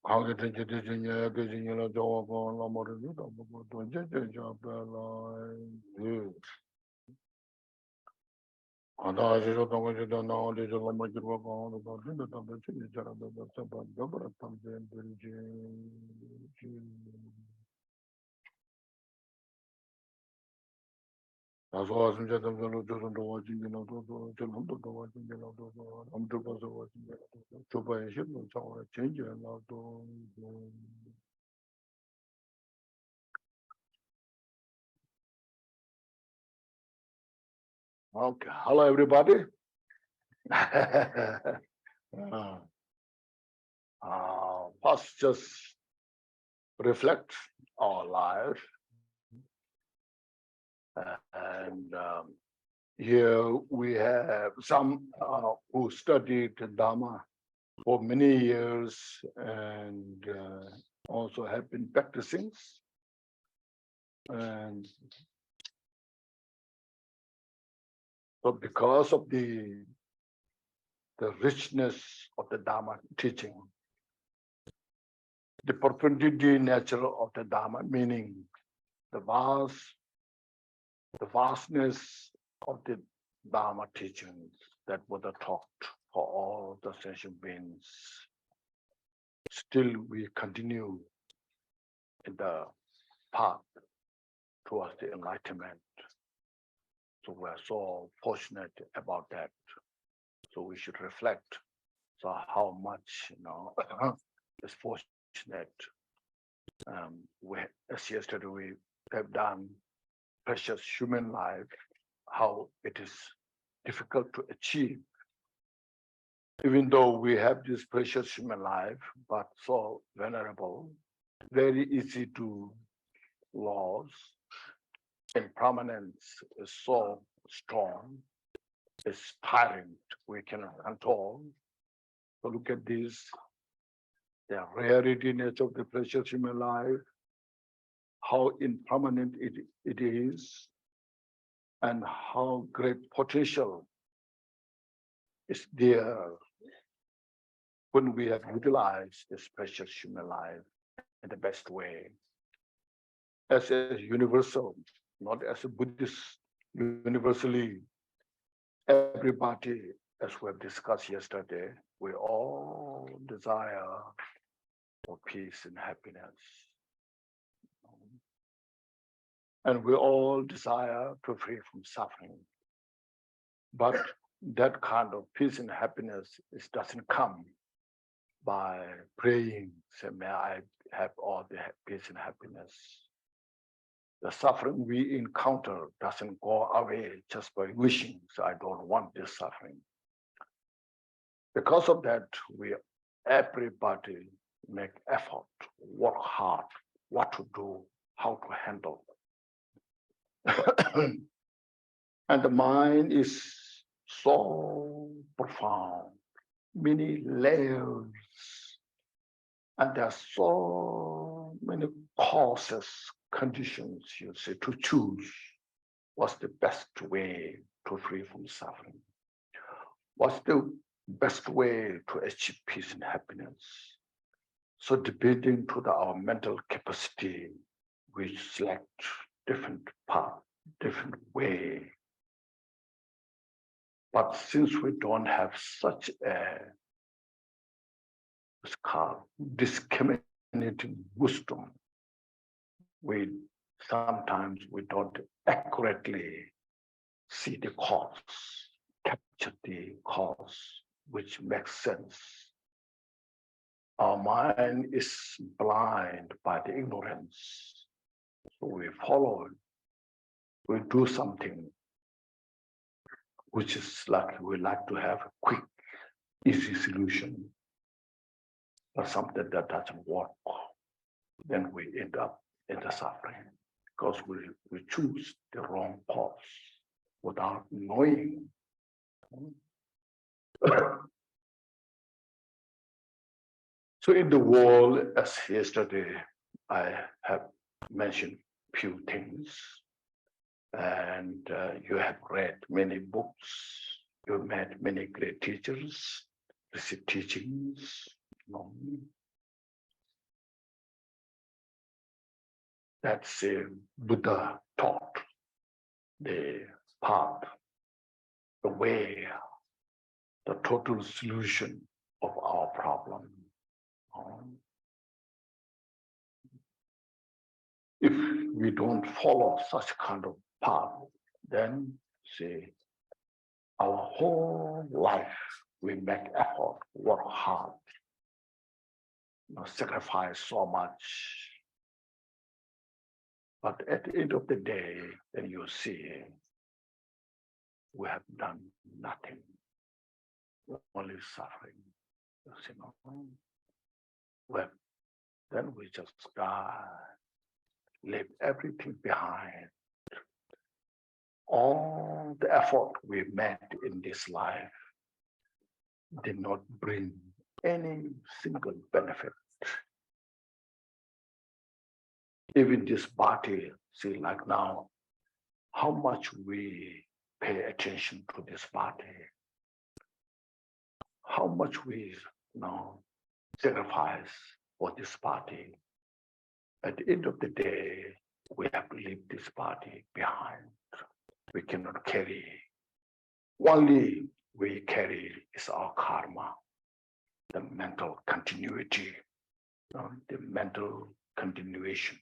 How the Virginia, Virginia, Joe, Lamor, as was in the watching, you know, watching, you know, I'm to pass watching, to buy a ship, so I change and not to. Okay, hello everybody. First, just reflect our life, and here we have some who studied Dharma for many years and also have been practicing. And so because of the richness of the Dharma teaching, the profundity nature of the Dharma, meaning the vastness of the Dharma teachings that were taught for all the sentient beings, still we continue in the path towards the enlightenment. So we're so fortunate about that. So we should reflect. So how much, you know, is fortunate. As yesterday we have done precious human life, how it is difficult to achieve. Even though we have this precious human life, but so vulnerable, very easy to lose. Impermanence is so strong, it's tiring, we cannot control. So look at this, the rarity nature of the precious human life, how impermanent it is, and how great potential is there when we have utilized this precious human life in the best way. As a universal, not as a Buddhist, universally, everybody, as we have discussed yesterday, we all desire for peace and happiness. And we all desire to free from suffering. But that kind of peace and happiness doesn't come by praying, say, may I have all the peace and happiness. The suffering we encounter doesn't go away just by wishing, so I don't want this suffering. Because of that, everybody make effort, work hard, what to do, how to handle. And the mind is so profound, many layers, and there are so many causes, conditions, you say, to choose what's the best way to free from suffering. What's the best way to achieve peace and happiness? So depending to our mental capacity, we select different path, different way. But since we don't have such a discriminating wisdom, sometimes we don't accurately see the cause, capture the cause, which makes sense. Our mind is blind by the ignorance. So we follow, we do something which is like we like to have a quick, easy solution, but something that doesn't work. Then we end up in the suffering because we choose the wrong course without knowing. So in the world, as yesterday, I have mentioned few things, and you have read many books, you met many great teachers, received teachings. That's Buddha taught the path, the way, the total solution of our problem. If we don't follow such kind of path, then see, our whole life we make effort, work hard, sacrifice so much. But at the end of the day, then you see we have done nothing, only suffering. You see, well, then we just die, leave everything behind. All the effort we made in this life did not bring any single benefit. Even this body, see, like now, how much we pay attention to this body, how much we sacrifice for this body. At the end of the day, we have to leave this body behind. We cannot carry. Only we carry is our karma, the mental continuity, the mental continuation,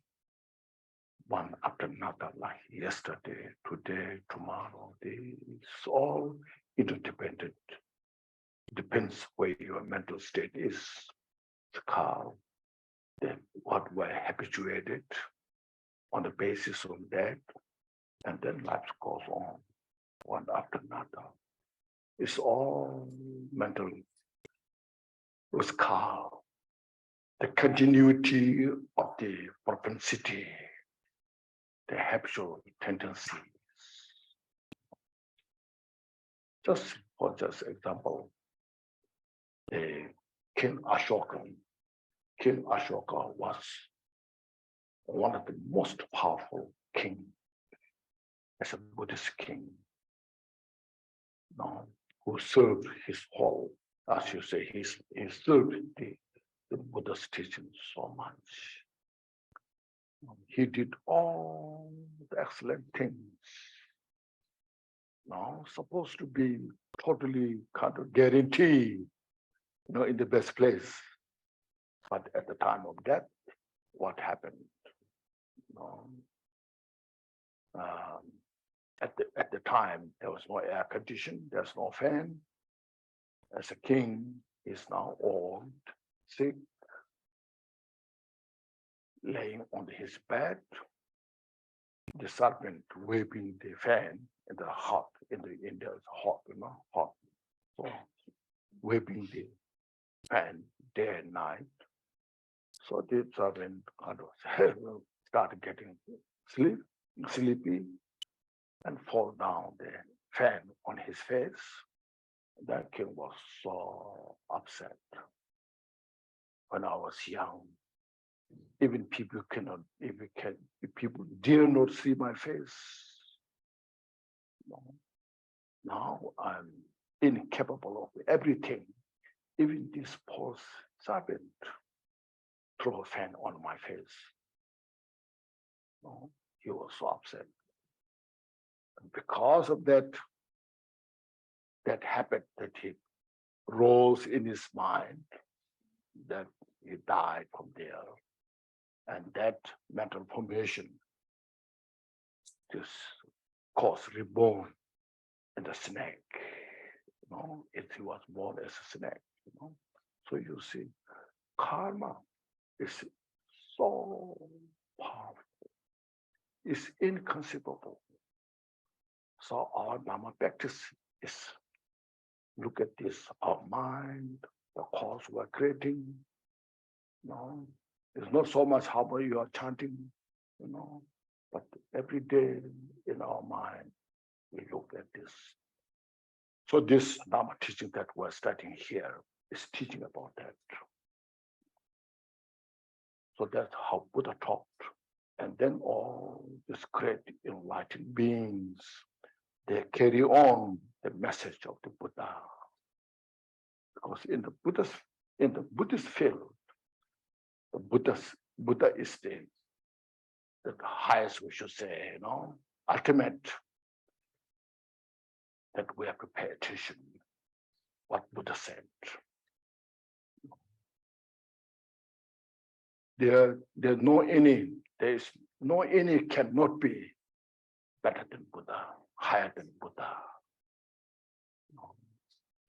one after another, like yesterday, today, tomorrow. It's all interdependent. Depends where your mental state is, calm, then what we're habituated on the basis of that, and then life goes on, one after another. It's all mental. It's calm. The continuity of the propensity, the habitual tendencies. Just for example, King Ashoka. King Ashoka was one of the most powerful kings as a Buddhist king, who served his whole, as you say, he served the Buddha's teaching so much. He did all the excellent things. Supposed to be totally kind of guaranteed, in the best place. But at the time of death, what happened? At the time, there was no air condition, there's no fan. As a king, he's now old, sick, laying on his bed, the servant waving the fan in the hot, in the hot, hot. So waving the fan day and night. So the servant kind of started getting sleepy, and fall down the fan on his face. That king was so upset. When I was young, even people people dare not see my face. Now I'm incapable of everything. Even this poor servant threw a fan on my face. He was so upset. And because of that habit that he rose in his mind, that he died from there. And that mental formation just caused reborn in the snake. If he was born as a snake. So you see, karma is so powerful. It's inconceivable. So our Dhamma practice is look at this, our mind, the cause we're creating. It's not so much how much you are chanting, But every day in our mind, we look at this. So this Dharma teaching that we're studying here is teaching about that. So that's how Buddha taught. And then all these great enlightened beings, they carry on the message of the Buddha. Because in the Buddhist field, the Buddha is the highest, we should say, ultimate, that we have to pay attention what Buddha said. There is no any cannot be better than Buddha, higher than Buddha.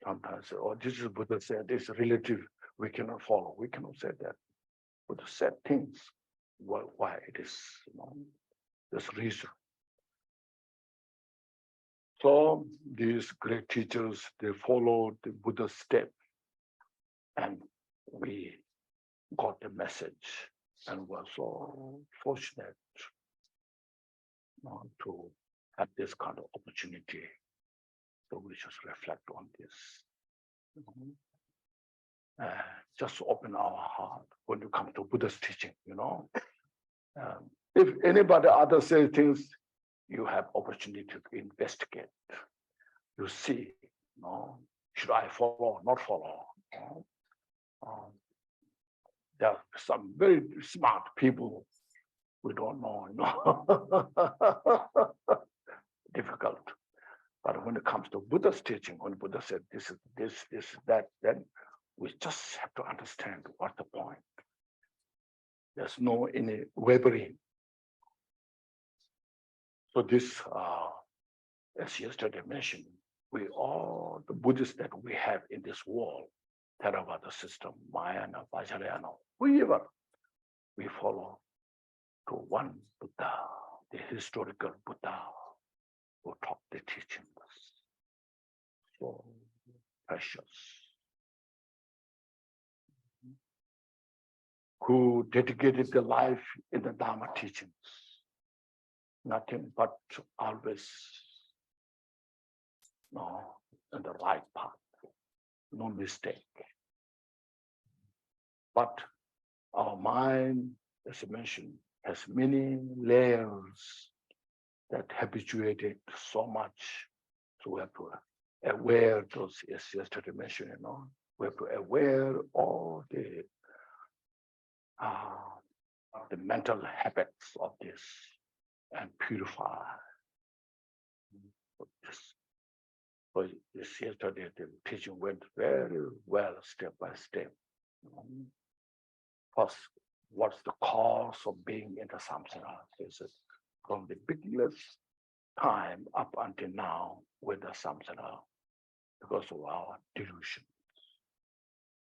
Sometimes, this is Buddha said, this is relative, we cannot follow. We cannot say that. Buddha said things, why it is, there's reason. So these great teachers, they followed the Buddha's step, and we got the message, and were so fortunate to have this kind of opportunity. So we just reflect on this. Just open our heart when you come to Buddha's teaching, if anybody other says things, you have opportunity to investigate. You see, should I follow, not follow? There are some very smart people we don't know, difficult. But when it comes to Buddha's teaching, when Buddha said this is that, then we just have to understand what's the point. There's no any wavering. So this, as yesterday mentioned, we all, the Buddhists that we have in this world, Theravada system, Mahayana, Vajrayana, whoever, we follow to one Buddha, the historical Buddha, who taught the teachings. So precious. Who dedicated their life in the Dharma teachings. Nothing but always in the right path, no mistake. But our mind, as I mentioned, has many layers that habituated so much. So we have to aware those, as yesterday mentioned, we have to aware all the mental habits of this and purify. So this yesterday, the teaching went very well, step by step. First, what's the cause of being in the samsara? Is it from the beginner's time up until now with the samsara because of our delusions.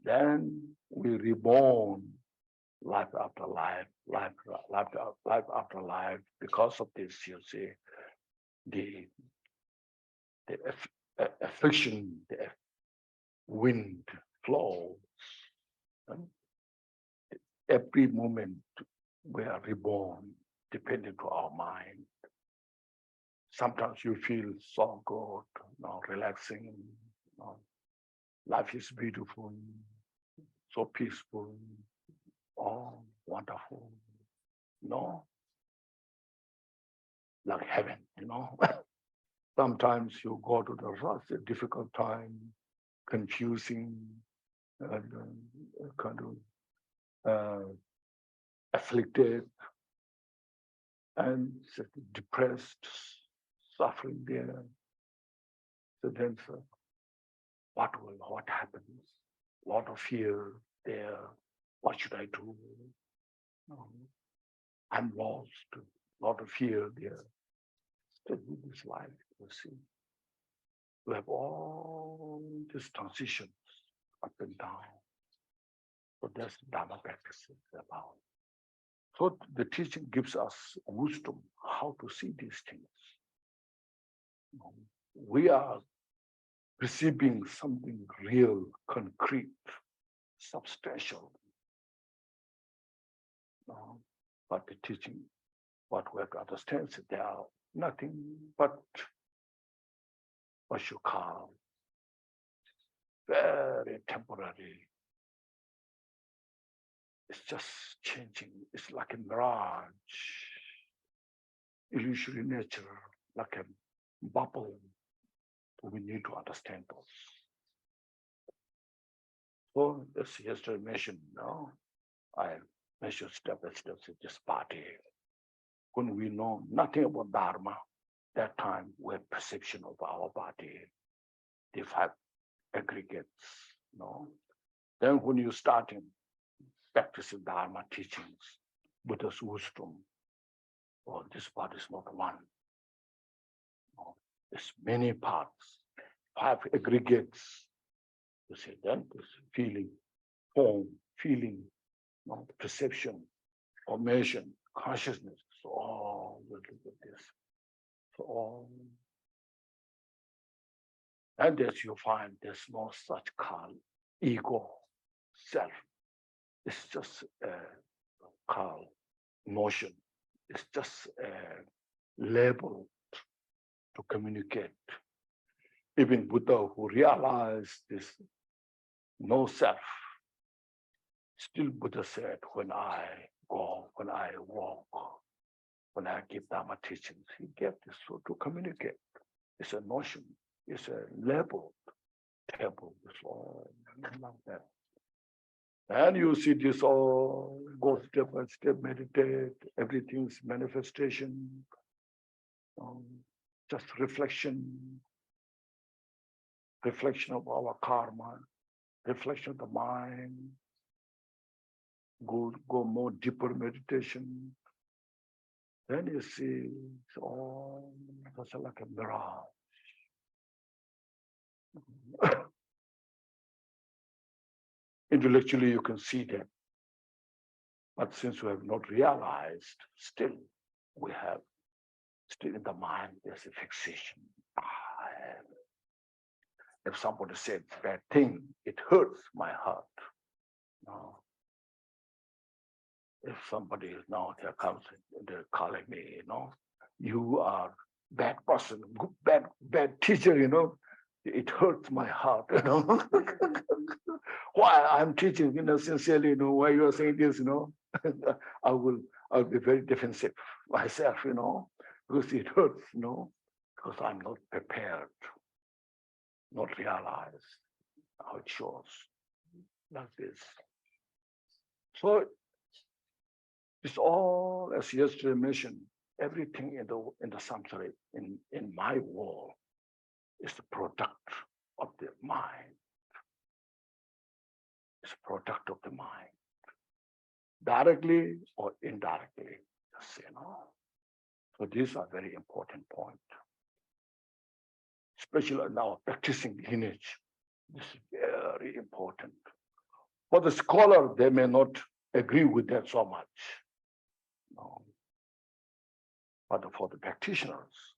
Then we reborn life after life, life after life. Because of this, you see, the affliction, the wind flows. And every moment we are reborn, depending to our mind. Sometimes you feel so good, relaxing. Life is beautiful, so peaceful, wonderful. Like heaven, Sometimes you go to the rush, a difficult time, confusing, kind of afflicted, and depressed, suffering there. So then, what happens? A lot of fear there. What should I do? I'm lost. A lot of fear there. So this life, you see, we have all these transitions up and down. So that's Dharma practice about. So the teaching gives us wisdom how to see these things. We are receiving something real, concrete, substantial. But the teaching What we have to understand is they are nothing but what you call very temporary. It's just changing. It's like a mirage, illusory nature, like a bubble. We need to understand those. So as yesterday mentioned, I mentioned step by step in this party. When we know nothing about Dharma, that time we have perception of our body, the five aggregates, Then when you starting practicing Dharma teachings, Buddha's wisdom, this body is not one. There's many parts, five aggregates. You see, then this feeling, form, feeling, perception, formation, consciousness. So all look at this. So all, and as you find, there's no such called ego, self. It's just called notion. It's just a label to communicate. Even Buddha, who realized this no self, still Buddha said, when I go, when I walk, when I give Dharma teachings, he gave this so to communicate. It's a notion, it's a label, table, it's all like that. And you see this all go step by step, meditate, everything's manifestation, just reflection of our karma, reflection of the mind, go more deeper meditation. Then you see it's all just like a mirage. Intellectually, you can see that. But since we have not realized, still we have, still in the mind, there's a fixation. If somebody says bad thing, it hurts my heart. No. If somebody is now there comes, they're calling me, you are bad person, bad teacher, it hurts my heart, Why I'm teaching, sincerely, why you are saying this, I'll be very defensive myself, because it hurts, because I'm not prepared, not realized how it shows like this. So it's all, as yesterday mentioned, everything in the samsara, in my world, is the product of the mind. It's a product of the mind. Directly or indirectly, So these are very important points. Especially now practicing lineage. This is very important. For the scholar, they may not agree with that so much. But for the practitioners,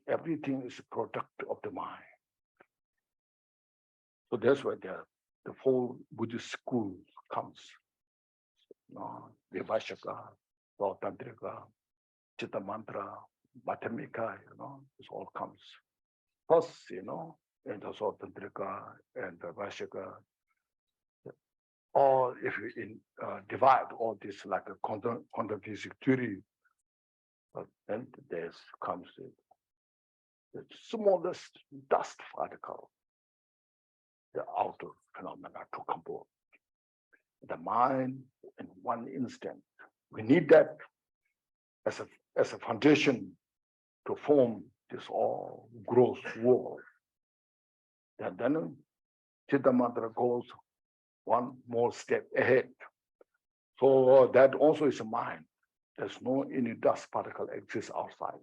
everything is a product of the mind. So that's why the whole Buddhist school comes. Vivashaka, Tantrika, Chitta Mantra, Bhattamika, this all comes. Plus, and the Tantrika and the Vivashaka, or if you divide all this like a quantum physics theory, then there comes the smallest dust particle, the outer phenomena to compose. The mind in one instant. We need that as a foundation to form this all gross world. And then Chitta Mantra goes one more step ahead. So that also is a mind. There's no any dust particle exists outside.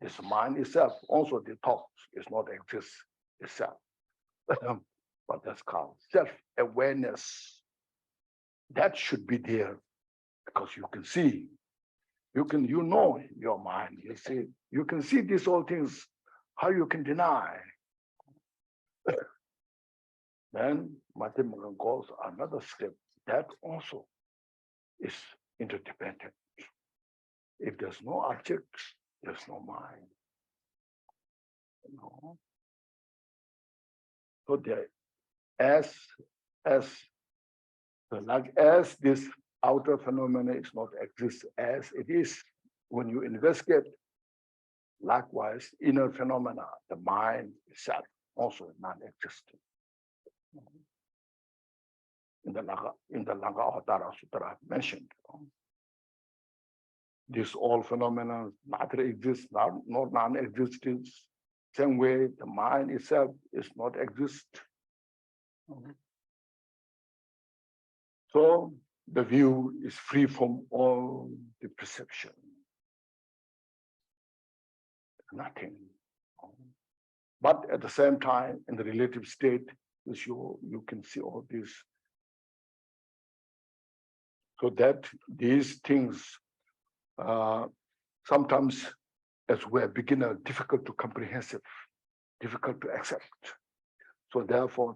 This mind itself, also the thoughts, is not exist itself. But that's called self-awareness. That should be there because you can see, your mind, you can see these all things, how you can deny. Then Mahatma goes another step. That also is interdependent. If there's no object, there's no mind. So there, as this outer phenomena is not exist as it is, when you investigate, likewise, inner phenomena, the mind itself, also non-existent. In the Lanka Sutra mentioned, this all phenomena neither exist nor non-existence. Same way, the mind itself is not exist. So the view is free from all the perception. Nothing. But at the same time, in the relative state, you can see all this. So that these things sometimes, as we're beginner, difficult to comprehensive, difficult to accept. So therefore,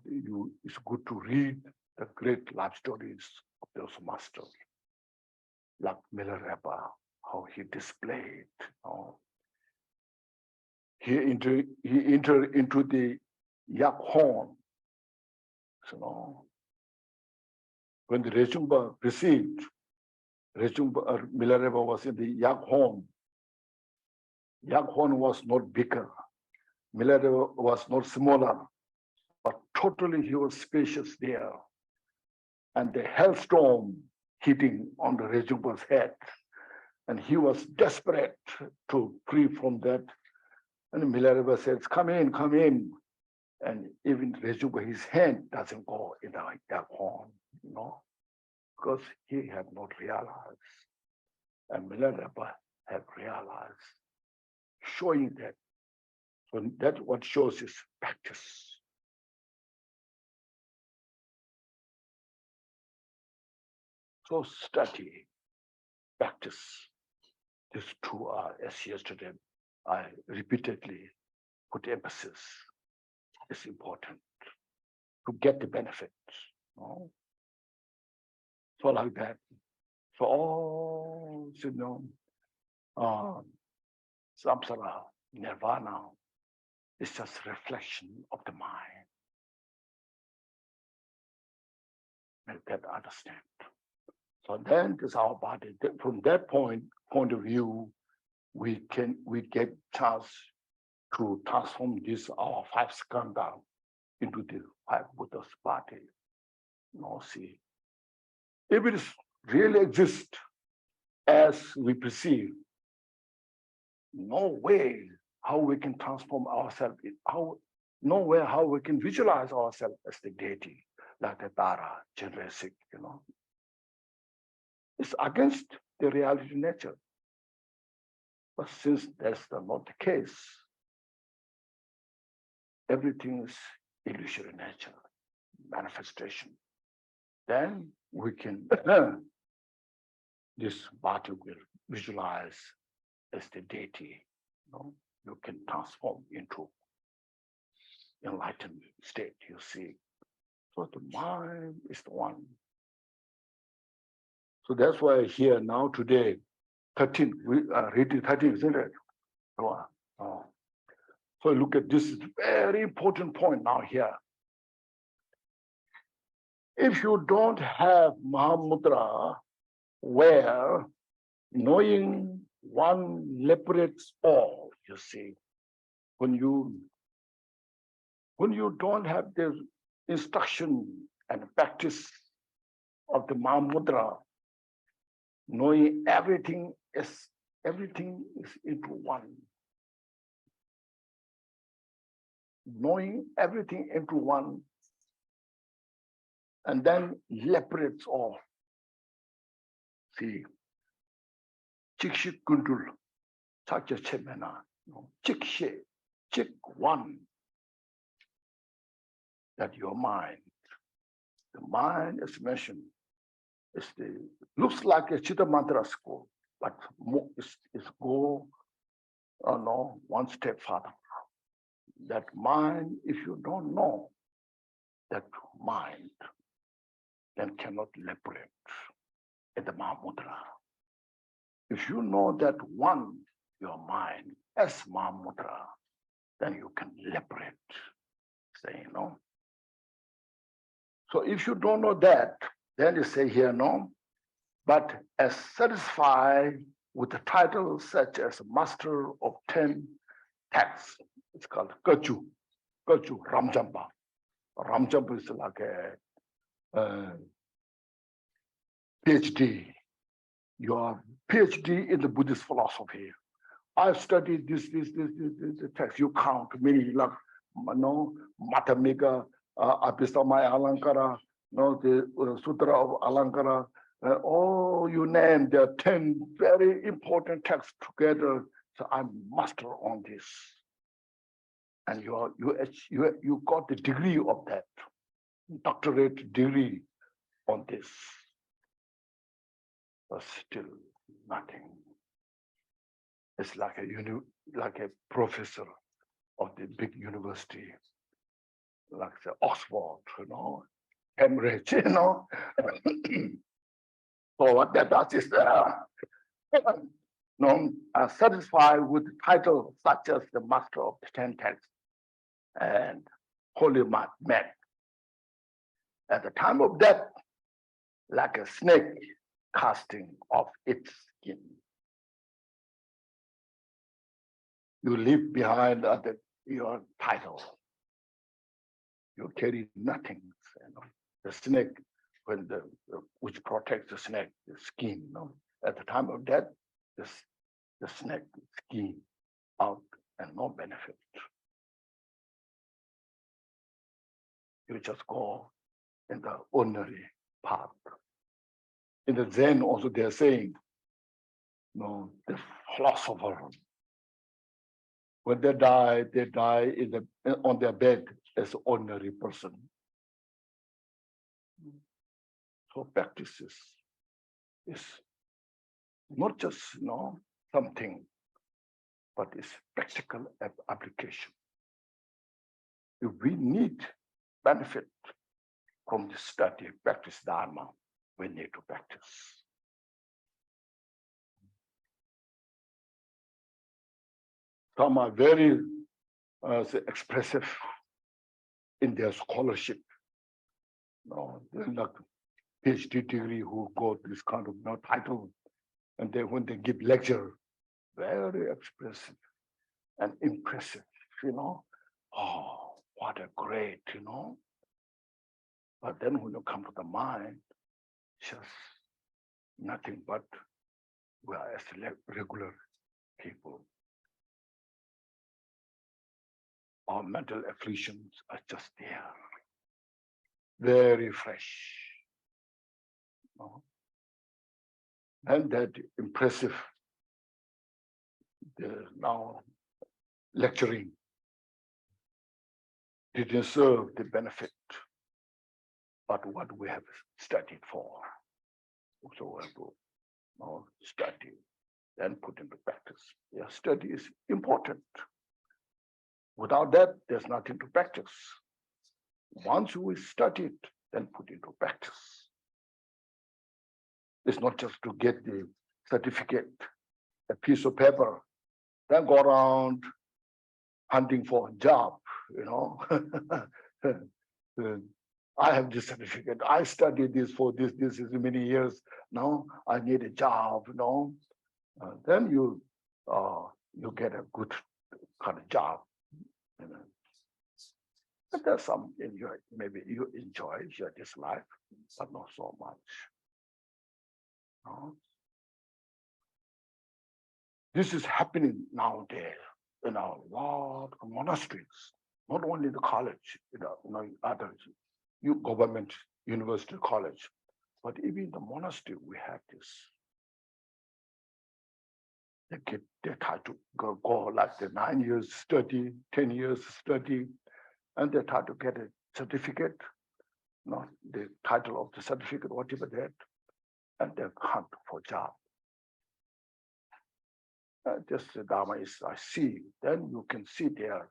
it's good to read the great life stories of those masters, like Milarepa, how he displayed. He entered into the yak horn. So, when the Rejungpa received, Milarepa was in the yak horn. Yak horn was not bigger. Milarepa was not smaller, but totally he was spacious there. And the hailstorm hitting on the Rejungpa's head. And he was desperate to free from that. And Milarepa says, come in, come in. And even Rejungpa, his hand doesn't go in the yak horn, because he had not realized. And Milarepa had realized, showing that. So that's what shows his practice. So study, practice. These two are, as yesterday, I repeatedly put emphasis. It's important to get the benefits. So like that. So all, samsara, nirvana, is just reflection of the mind. Make that understand. So then this is our body. From that point of view, we get chance to transform this our 5 skandha into the 5 Buddha's body. See, if it really exists as we perceive, no way how we can transform ourselves. No way how we can visualize ourselves as the deity, like the Tara, Chandresic, It's against the reality nature. But since that's not the case, everything is illusory nature, manifestation. Then we can, this body will visualize as the deity. You can transform into enlightened state, you see. So the mind is the one. So that's why here now today, 13, we are reading 13, isn't it? So look at this very important point now here. If you don't have Mahamudra, where knowing one liberates all, you see, when you don't have the instruction and practice of the Mahamudra, knowing everything is into one. Knowing everything into one, and then liberates all. See, Chikshik Kundul, Sakya Chemena, Chikshe, Chik one. That your mind, the mind is mentioned, looks like a Chitta Mantra school, but it's go one step further. That mind, if you don't know that mind, then cannot liberate at the Mahamudra. If you know that one, your mind, as Mahamudra, then you can liberate, say, no. So if you don't know that, then you say here, no, but as satisfied with the title such as Master of 10 Texts, it's called KCho, Ramjamba. Ramjamba is like a PhD. You are PhD in the Buddhist philosophy. I've studied this text. You count many, like, no, Matamika, Abhisamaya Alankara, no, the Sutra of Alankara, all you name, there are 10 very important texts together. So I'm master on this. And you got the degree of that, doctorate degree on this. But still nothing. It's like a professor of the big university, like the Oxford, you know, Cambridge, you know. So what that does is satisfied with the title such as the Master of the 10 Texts and Holy Man. At the time of death, like a snake casting off its skin. You leave behind your title. You carry nothing. You know. The snake, which protects the snake, the skin. You know. At the time of death, the snake skin out and no benefit. You just go in the ordinary path. In the Zen also they're saying, no, the philosopher, when they die on their bed as an ordinary person. So practice is not just something, but it's practical application. If we need benefit from the study, practice Dharma, we need to practice. Some are very expressive in their scholarship. They're like PhD degree who got this kind of title, and then when they give lecture, very expressive and impressive. Oh, what a great, But then when you come to the mind, just nothing but we are as regular people. Our mental afflictions are just there, very fresh. And that impressive, now lecturing didn't serve the benefit, but what we have studied for. So we have to study and put into practice. Yeah, study is important. Without that, there's nothing to practice. Once we study it, then put into practice. It's not just to get the certificate, a piece of paper, then go around hunting for a job, I have this certificate. I studied this for this is many years. Now I need a job, then you get a good kind of job. But there's some enjoy. Maybe you enjoy this life, but not so much. This is happening nowadays in a lot of monasteries, not only the college, other government, university, college, but even the monastery, we have this. They try to go like the 9 years study, 10 years study, and they try to get a certificate, the title of the certificate, whatever that, and they hunt for job. Just the Dharma is, I see, then you can see there are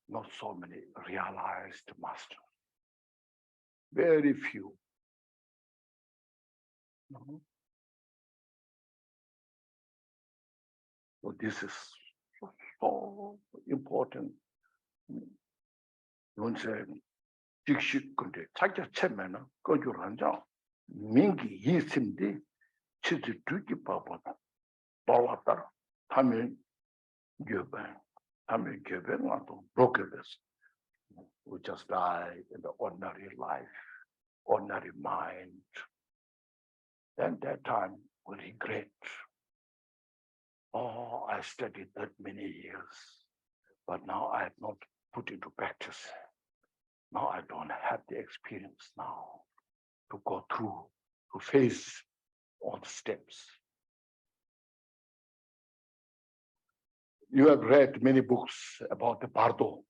not so many realized masters. Very few. So this is so important. Don't say, Dikshit Kunde, Chacha Chemena, Kojuranja, Mingi, Yisimdi, Chiti Tuki Papa, Balatar, Tamin Gyoban, Tamin Gyoban, Brokers, who just died in the ordinary life, ordinary mind. Then that time we regret. Oh, I studied that many years, but now I have not put into practice. Now I don't have the experience now to go through, to face all the steps. You have read many books about the Bardo.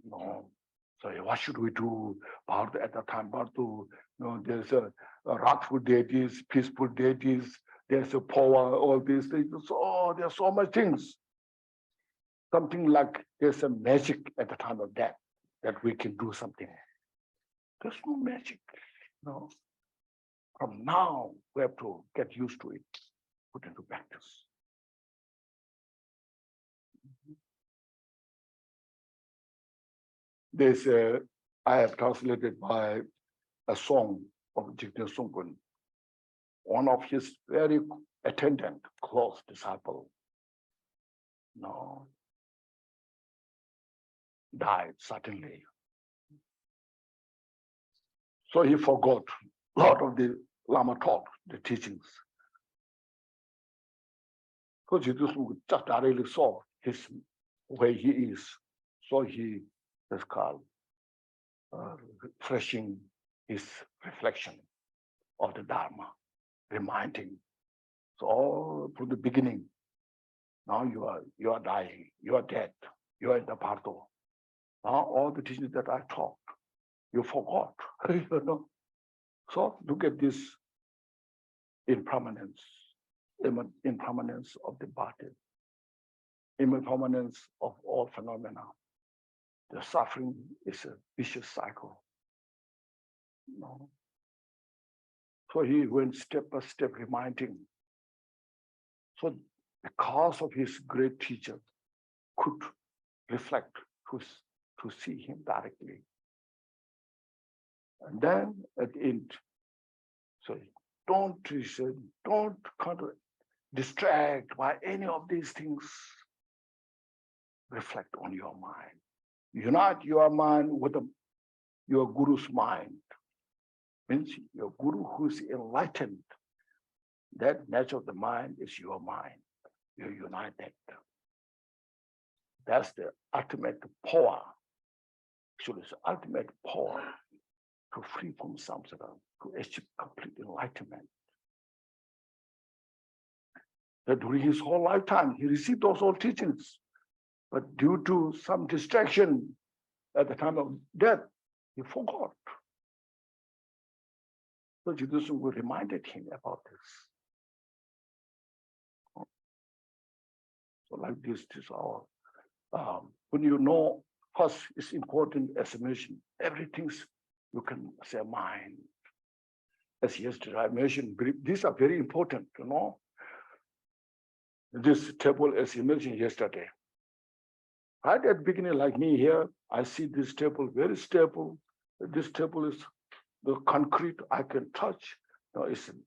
No. So what should we do? Bardo at the time, Bardo, there's a wrathful deities, peaceful deities, there's a power, all these things. Oh, there's so much things. Something like there's a magic at the time of death that we can do something. There's no magic. No. From now, we have to get used to it, put into practice. There's I have translated by a song of Jigten Sungkun, one of his very attendant, close disciple, died suddenly. So he forgot a lot of the Lama taught, the teachings. So Jigten Sungkun just directly saw his where he is. So he is called refreshing his reflection of the Dharma, reminding. So all from the beginning, now you are dying, you are dead, you are in the Bardo. Now all the teachings that I taught, you forgot. So look at this impermanence of the body, impermanence of all phenomena. The suffering is a vicious cycle. So he went step by step reminding. So because of his great teacher, could reflect to see him directly. And then at the end, so don't kind of distract by any of these things. Reflect on your mind. Unite your mind with your guru's mind. Means your guru who's enlightened. That nature of the mind is your mind. You're united. That's the ultimate power. Actually, it's the ultimate power to free from samsara, to achieve complete enlightenment. That during his whole lifetime, he received those old teachings. But due to some distraction at the time of death, he forgot. So Jesus reminded him about this. So like this is our, when you know, first it's important as a mention, everything you can say mind. As yesterday I mentioned, these are very important, This table, as you mentioned yesterday. Right at the beginning, like me here, I see this table very stable. This table is the concrete I can touch.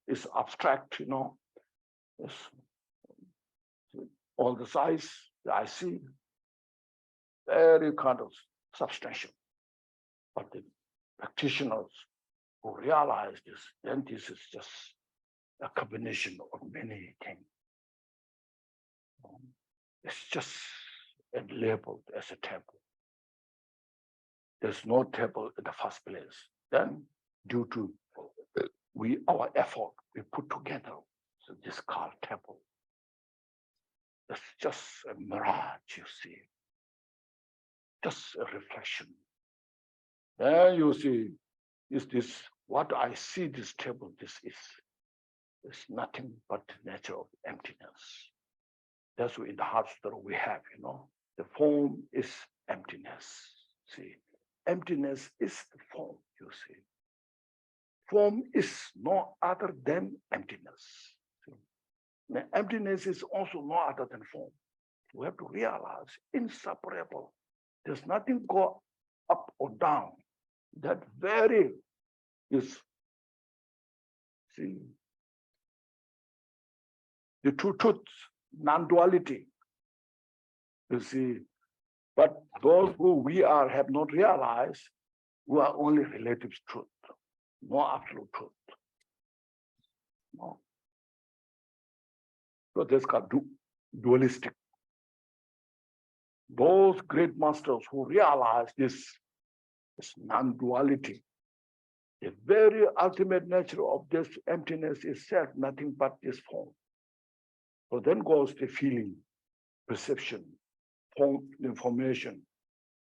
It's abstract, It's all the size that I see, very kind of substantial. But the practitioners who realize this, then this is just a combination of many things. It's just labeled as a temple. There's no temple in the first place. Then, due to our effort, we put together so this called temple. It's just a mirage, you see. Just a reflection. Then you see, is this what I see this temple? This is nothing but the nature of emptiness. That's what in the heart story we have, The form is emptiness. See, emptiness is the form, you see. Form is no other than emptiness. See? The emptiness is also no other than form. We have to realize inseparable. There's nothing go up or down. That very is, see, the two truths, non-duality. You see, but those who we are have not realized we are only relative truth, no absolute truth. No. So this called dualistic. Those great masters who realize this non-duality, the very ultimate nature of this emptiness is self, nothing but this form. So then goes the feeling, perception, form, information,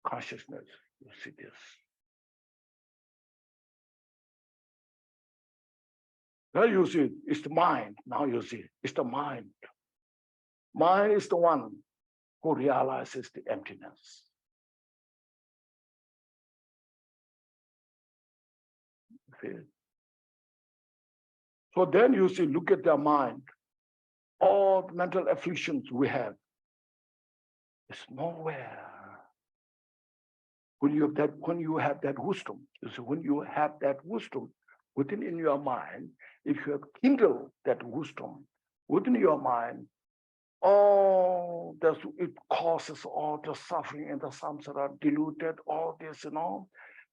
consciousness. You see this. Now you see, it's the mind. Now you see, it's the mind. Mind is the one who realizes the emptiness. Okay. So then you see, look at their mind. All mental afflictions we have, it's nowhere. When you have that wisdom, you see, when you have that wisdom within in your mind, if you have kindled that wisdom within your mind, it causes all the suffering and the samsara, diluted, all this,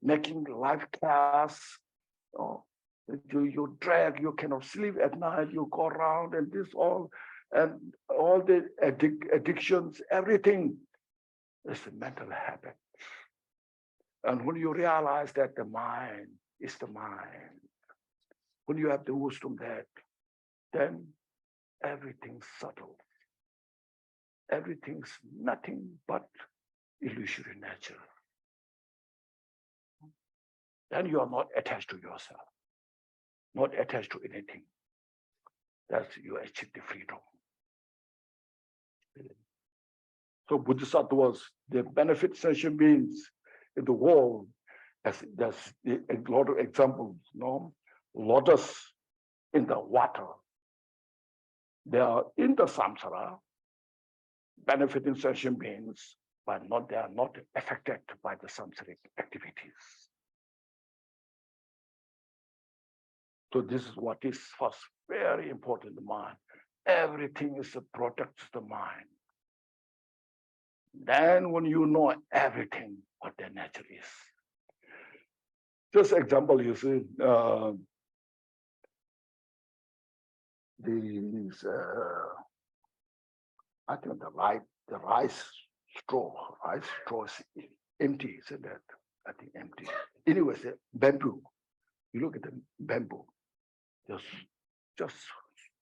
making life chaos. You drag, you cannot sleep at night, you go around and this all, and all the addictions, everything is a mental habit. And when you realize that the mind is the mind, when you have the wisdom that, then everything's subtle. Everything's nothing but illusory nature. Then you are not attached to yourself, not attached to anything. That's you achieve the freedom. So Bodhisattvas, the benefit session means in the world, there's a lot of examples, lotus in the water. They are in the samsara, benefiting session beings, but they are not affected by the samsaric activities. So this is what is first very important in the mind. Everything is protects the mind. Then when you know everything, what their nature is. Just example, you see, these, I think the rice straw is empty, isn't that? I think empty. Anyway, bamboo. You look at the bamboo. There's just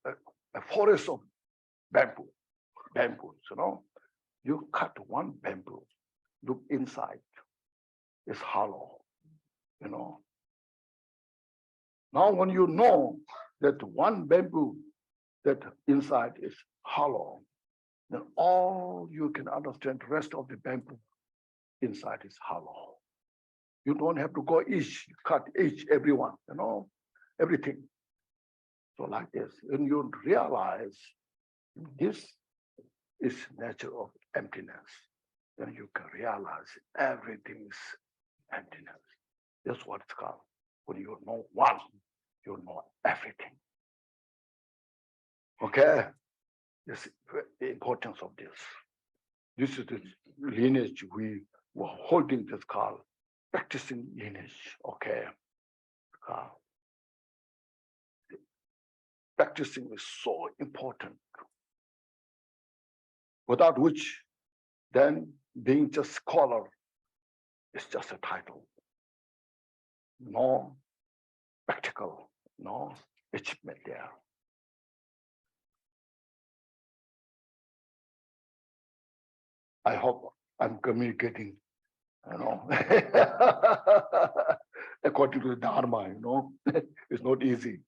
a forest of bamboos, You cut one bamboo, look inside, it's hollow, Now when you know that one bamboo, that inside is hollow, then all you can understand, the rest of the bamboo inside is hollow. You don't have to go cut every one, everything. So like this, when you realize this is nature of emptiness, then you can realize everything is emptiness. That's what it's called. When you know one, you know everything. Okay? This is the importance of this. This is the lineage we were holding, this called practicing lineage. Okay? Practicing is so important. Without which, then being just scholar is just a title. No practical, no achievement there. I hope I'm communicating, according to the Dharma, it's not easy.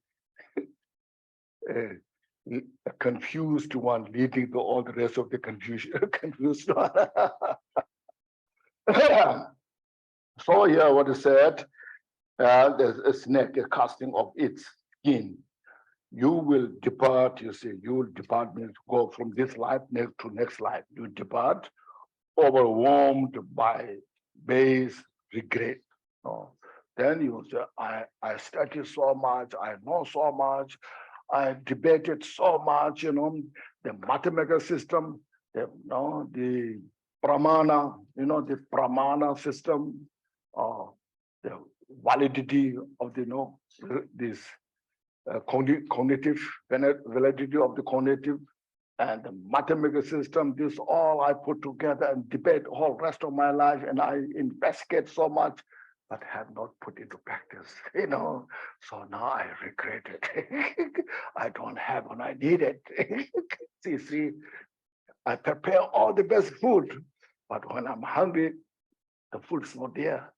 A confused one leading to all the rest of the confusion, confused one. So here what is said, there's a snake, a casting of its skin. You will depart, you see, you will depart means go from this life to next life. You depart overwhelmed by base regret. No. Then you say, I studied so much, I know so much, I debated so much, the mathematical system, the pramana, the pramana system, the validity of this cognitive validity of the cognitive and the mathematical system. This all I put together and debate all rest of my life, and I investigate so much, but have not put into practice. So now I regret it. I don't have what I needed. see, I prepare all the best food, but when I'm hungry, the food's not there.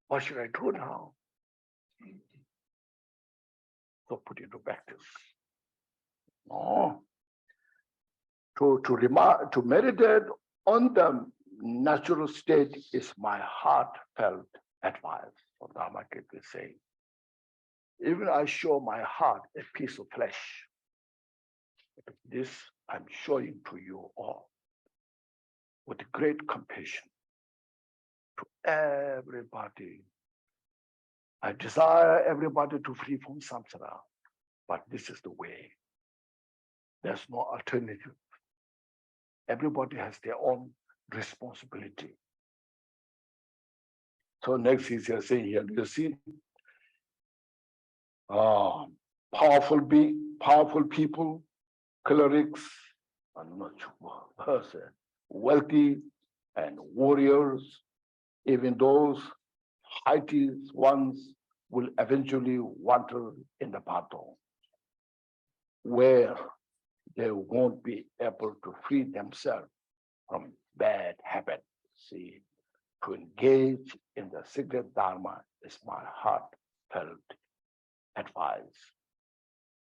What should I do now? So put into practice. No. To meditate on the natural state is my heartfelt advice. So Dharma Kit is saying, even I show my heart a piece of flesh. This I'm showing to you all with great compassion to everybody. I desire everybody to free from samsara, but this is the way. There's no alternative. Everybody has their own responsibility. So next is saying here, you see, powerful people, clerics, wealthy and warriors, even those haughty ones will eventually wander in the battle, where they won't be able to free themselves from bad habits. See, to engage in the secret Dharma is my heartfelt advice.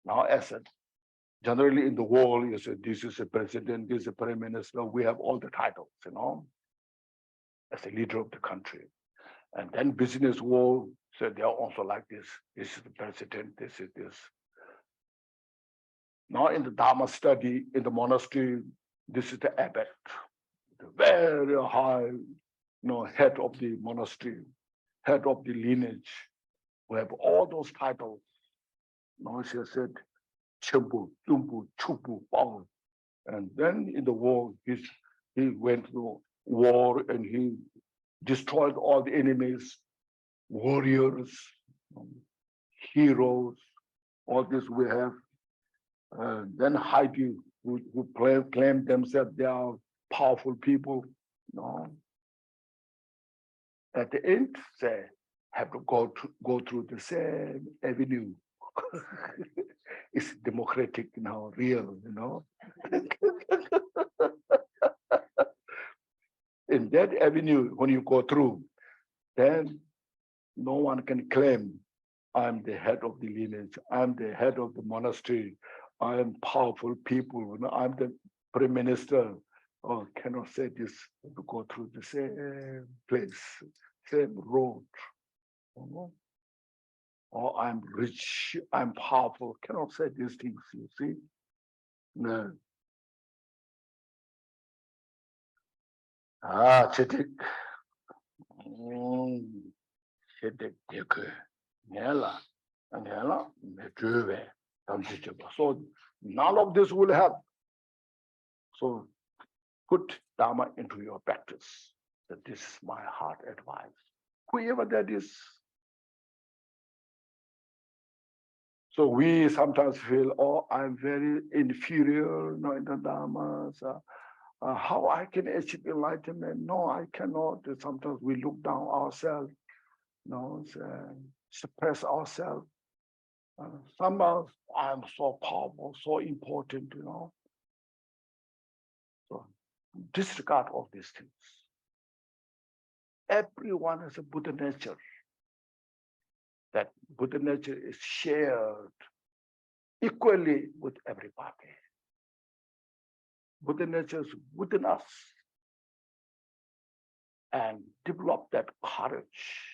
Now, as generally in the world, you say this is a president, this is a prime minister, we have all the titles, as a leader of the country. And then business world, so they are also like this. This is the president, this is this. Now in the Dharma study, in the monastery, this is the abbot, the very high, head of the monastery, head of the lineage. We have all those titles. Now she said, Chimbu, Tumbu, Chubu, Pao. And then in the war, he went through war and he destroyed all the enemies, warriors, heroes, all this we have. Then Haiti, who claim themselves they are powerful people. At the end, they have to go through the same avenue. It's democratic now, real, In that avenue, when you go through, then no one can claim I'm the head of the lineage, I'm the head of the monastery, I am powerful people, I'm the prime minister. Oh, cannot say this, to go through the same place, same road. Or I'm rich, I'm powerful, cannot say these things, you see. No. Chitik. Chitik, Nela, so none of this will help. So put Dharma into your practice. That this is my heart advice. Whoever that is. So we sometimes feel, oh, I'm very inferior, in the Dharma. How I can achieve enlightenment? No, I cannot. Sometimes we look down ourselves, suppress ourselves. Somehow I'm so powerful, so important, So disregard all these things. Everyone has a Buddha nature. That Buddha nature is shared equally with everybody. Buddha nature is within us. And develop that courage.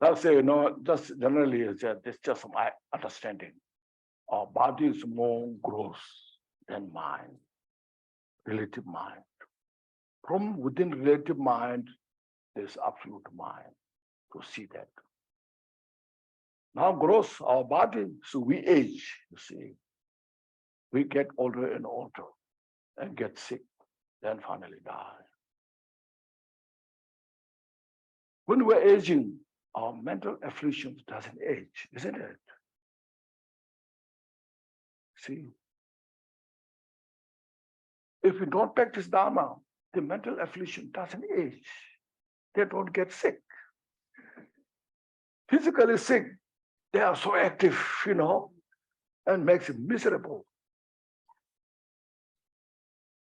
Let's say, just generally, it's just my understanding. Our body is more gross than mind, relative mind. From within relative mind, there's absolute mind to see that. Now gross our body, so we age, you see. We get older and older and get sick, then finally die. When we're aging, our mental affliction doesn't age, isn't it? See, if we don't practice Dharma, the mental affliction doesn't age. They don't get sick. Physically sick, they are so active, and makes it miserable.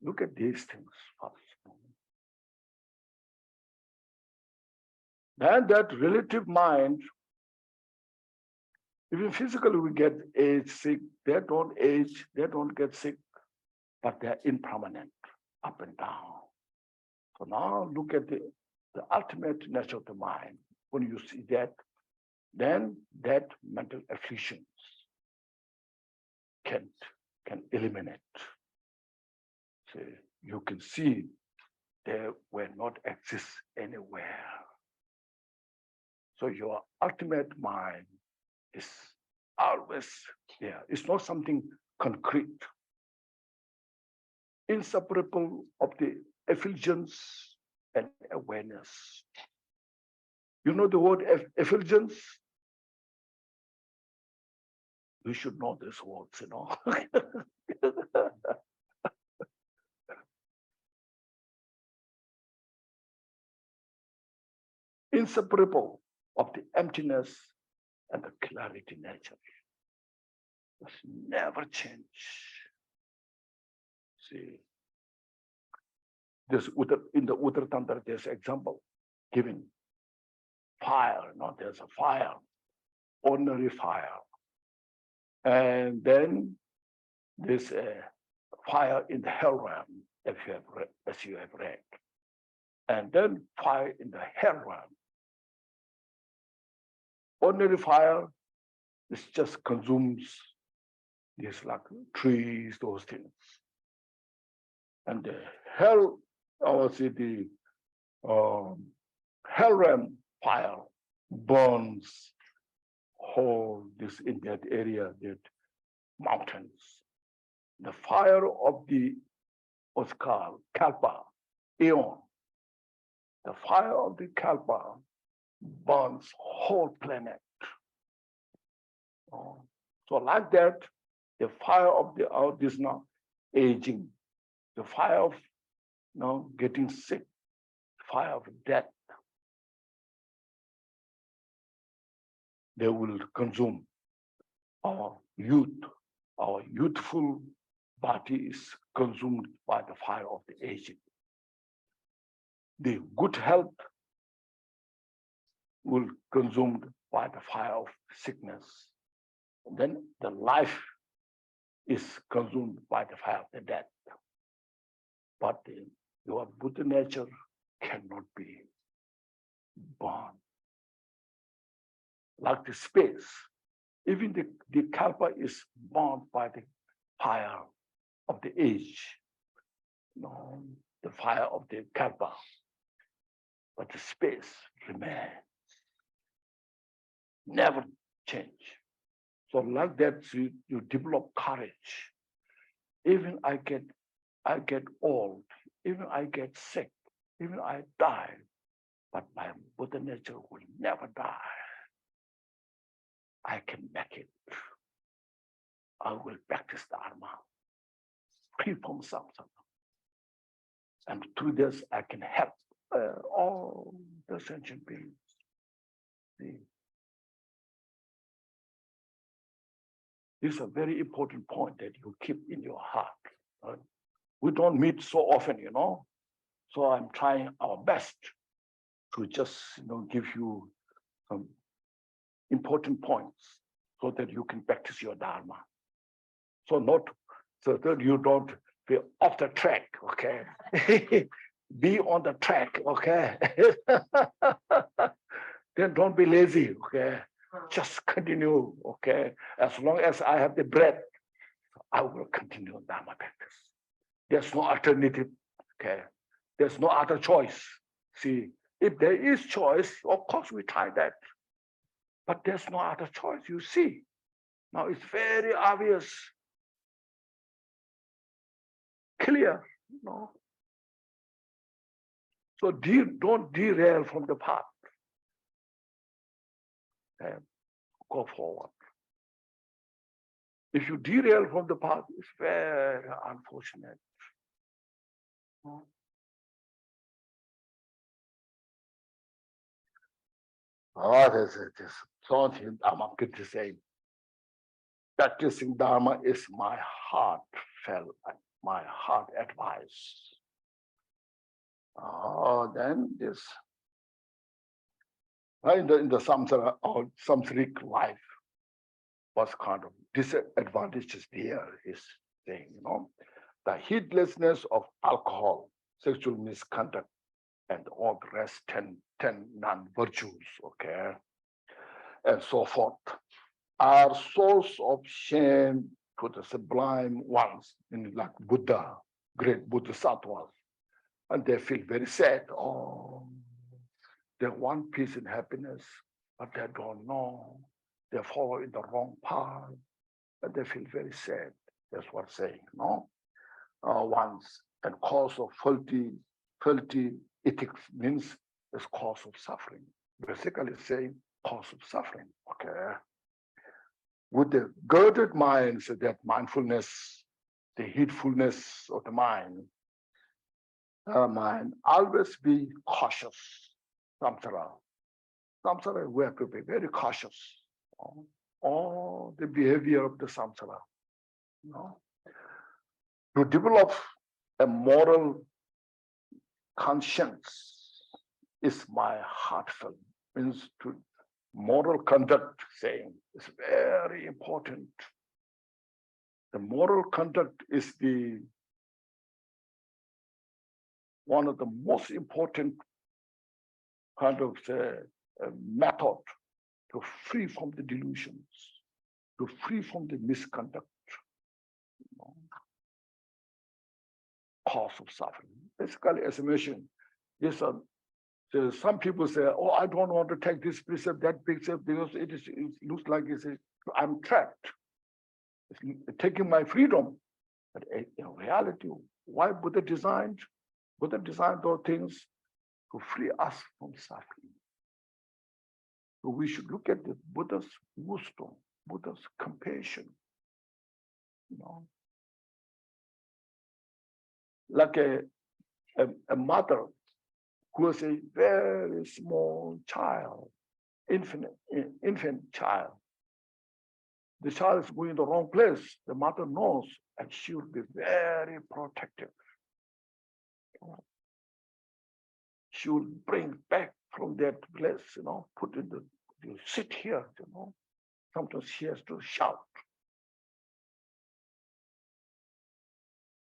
Look at these things first. Then that relative mind, even physically we get age sick, they don't age, they don't get sick, but they're impermanent, up and down. So now look at the ultimate nature of the mind. When you see that, then that mental afflictions can eliminate. So you can see they will not exist anywhere. So your ultimate mind is always there. It's not something concrete, inseparable of the effulgence and awareness. You know the word effulgence? You should know these words, Inseparable of the emptiness and the clarity nature. It's never change. See, in the Uttara Tantra, there's an example given. Fire, there's a fire, ordinary fire. And then there's a fire in the hell realm, as you have read. And then fire in the hell realm. Ordinary fire is just consumes these like trees, those things. And the hell, the hell realm fire burns whole this in that area, that mountains. The fire of the what's called Kalpa, Aeon. The fire of the Kalpa burns whole planet. So like that, the fire of the earth is now aging. The fire of getting sick, fire of death, they will consume our youth. Our youthful body is consumed by the fire of the aging. The good health will consumed by the fire of sickness. And then the life is consumed by the fire of the death. But your Buddha nature cannot be born. Like the space, even the Kalpa is born by the fire of the age, the fire of the Kalpa. But the space remains, never change. So like that, you develop courage. Even I get old, even I get sick, even I die, but my Buddha nature will never die. I can make it. I will practice Dharma, free from samsara. And through this, I can help all the sentient beings. See? This is a very important point that you keep in your heart. Right? We don't meet so often, So I'm trying our best to just, give you some important points so that you can practice your Dharma. So that you don't be off the track, okay? Be on the track, okay? then don't be lazy, okay? Just continue, okay? As long as I have the breath, I will continue Dharma practice. There's no alternative, okay? There's no other choice. See, if there is choice, of course we try that. But there's no other choice, you see. Now it's very obvious, clear, you know. So don't derail from the path. And go forward. If you derail from the path, it's very unfortunate. Oh, this something I'm going to say. Practicing Dharma is my heartfelt, my heart advice. Oh, then this in the samsara or samsaric life was kind of disadvantages there is saying, you know, the heedlessness of alcohol, sexual misconduct, and all the rest 10 non-virtues, okay, and so forth, are source of shame to the sublime ones, in like Buddha, great Bodhisattvas, and they feel very sad. Oh, they want peace and happiness, but they don't know. They follow in the wrong path, and they feel very sad. That's what saying, no? Once, and cause of faulty ethics means it's cause of suffering. Basically saying cause of suffering, okay? With the girded mind, so that mindfulness, the heedfulness of the mind, always be cautious. Samsara, we have to be very cautious. All the behavior of the samsara, you know? To develop a moral conscience is my heartfelt, means to moral conduct saying is very important. The moral conduct is the one of the most important kind of method to free from the delusions, to free from the misconduct, you know, cause of suffering. Basically, as I mentioned, yes, some people say, "Oh, I don't want to take this precept, that precept, because it looks like I'm trapped. It's taking my freedom." But in reality, why Buddha designed those things to free us from suffering. So we should look at the Buddha's wisdom, Buddha's compassion, you know. Like a mother who has a very small child, infant child. The child is going the wrong place. The mother knows, and she will be very protective. She will bring back from that place, you know, put in you sit here, you know. Sometimes she has to shout.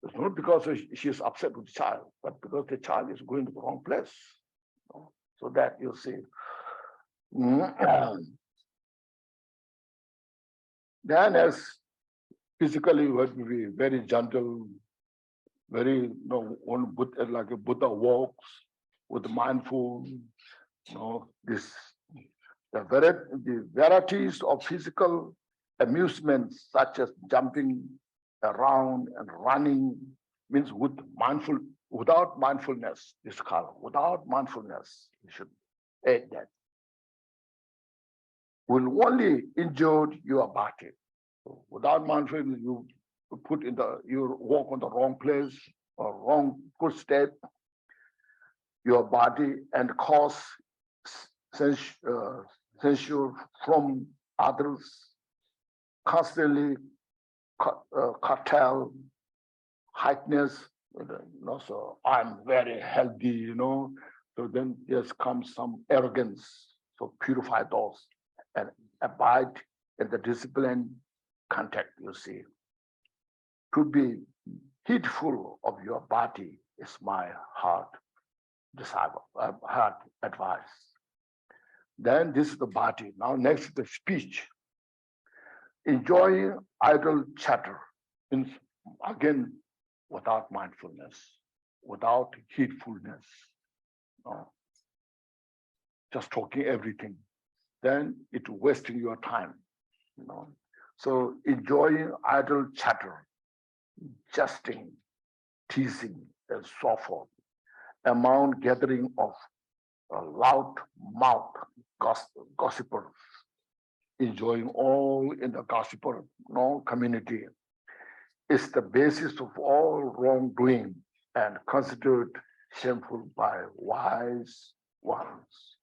It's not because she is upset with the child, but because the child is going to the wrong place. You know? So that you see. Then as physically you have to be very gentle, very, you know, like a Buddha walks with mindful, you know, the varieties of physical amusements such as jumping around and running means without mindfulness, this color, without mindfulness, you should add that, will only injure your body. So without mindfulness, you walk on the wrong place or wrong footstep, your body, and cause censure from others, constantly curtail heightness, you know, so I'm very healthy, you know. So then there comes some arrogance. So purify those and abide in the discipline contact, you see. To be heedful of your body is my heart advice. Then this is the body. Now next is the speech. Enjoying idle chatter, means again without mindfulness, without heedfulness, no, just talking everything. Then it's wasting your time. You know. So enjoying idle chatter, jesting, teasing, and so forth, among gathering of loud mouth gossipers, enjoying all in the gossiper community, is the basis of all wrongdoing and considered shameful by wise ones.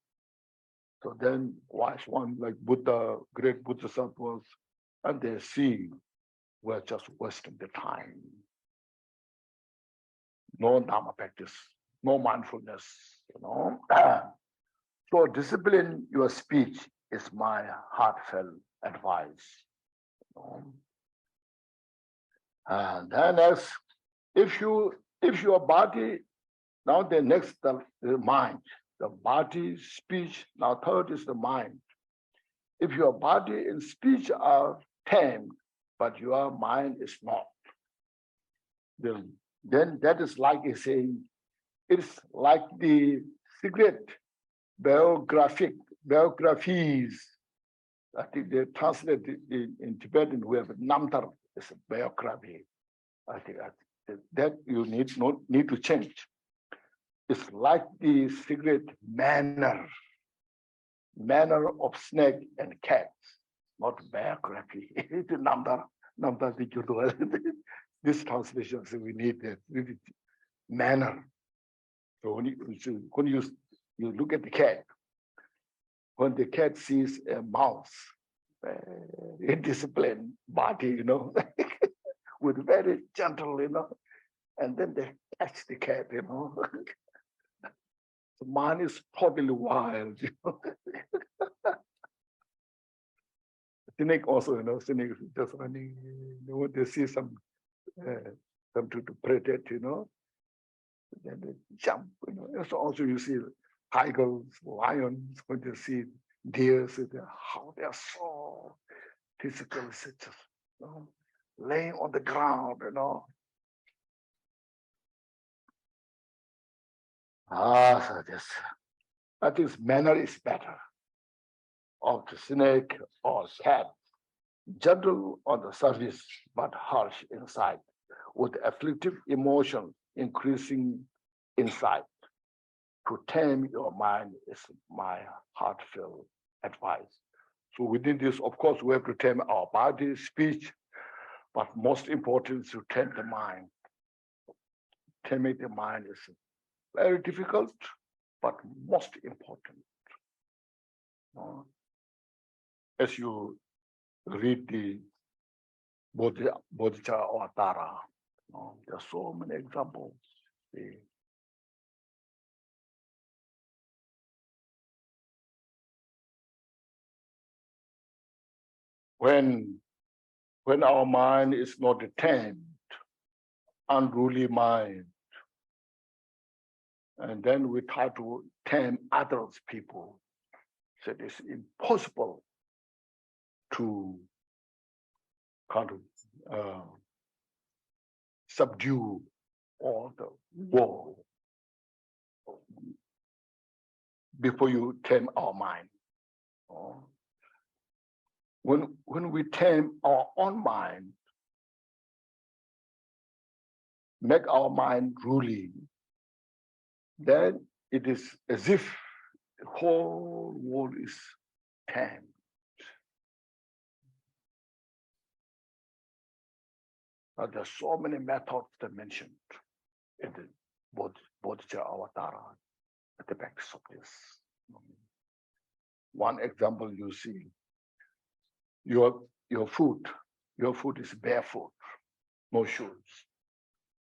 So then wise one like Buddha, great Bodhisattvas, and they see we're just wasting the time. No Dharma practice, no mindfulness, you know. So discipline your speech is my heartfelt advice. You know. And then as if your body, now the next the mind, the body, speech, now third is the mind. If your body and speech are tamed, but your mind is not, then that is like a saying, it's like the secret biographies. I think they translate it in Tibetan, we have namtar, is a biography. I think that you need to change. It's like the secret manner of snake and cats, not biography. It's namtar. This translation, so we need that manner. So when you look at the cat, when the cat sees a mouse, a disciplined body, you know, with very gentle, you know, and then they catch the cat, you know. The man is totally wild, you know. Snake also, you know, snake is just running, you know, they see some to predate, you know, then they jump, you know. So also you see tigers, lions, when they see deer, how they are so physical, just, you know, laying on the ground, you know. So this, I think manner is better of the snake or cat, gentle on the surface, but harsh inside, with afflictive emotion increasing inside. To tame your mind is my heartfelt advice. So within this, of course, we have to tame our body, speech, but most important is to tame the mind. Taming the mind is very difficult, but most important. As you read the Bodhicitta Avatara, there are so many examples. When our mind is not tamed, unruly mind, and then we try to tame others people, so it is impossible to kind of subdue all the world before you tame our mind. When we tame our own mind, make our mind ruling, then it is as if the whole world is tamed. Now, there are so many methods that mentioned in the Bodhicitta Avatara at the back of this. One example you see, your foot is barefoot, no shoes.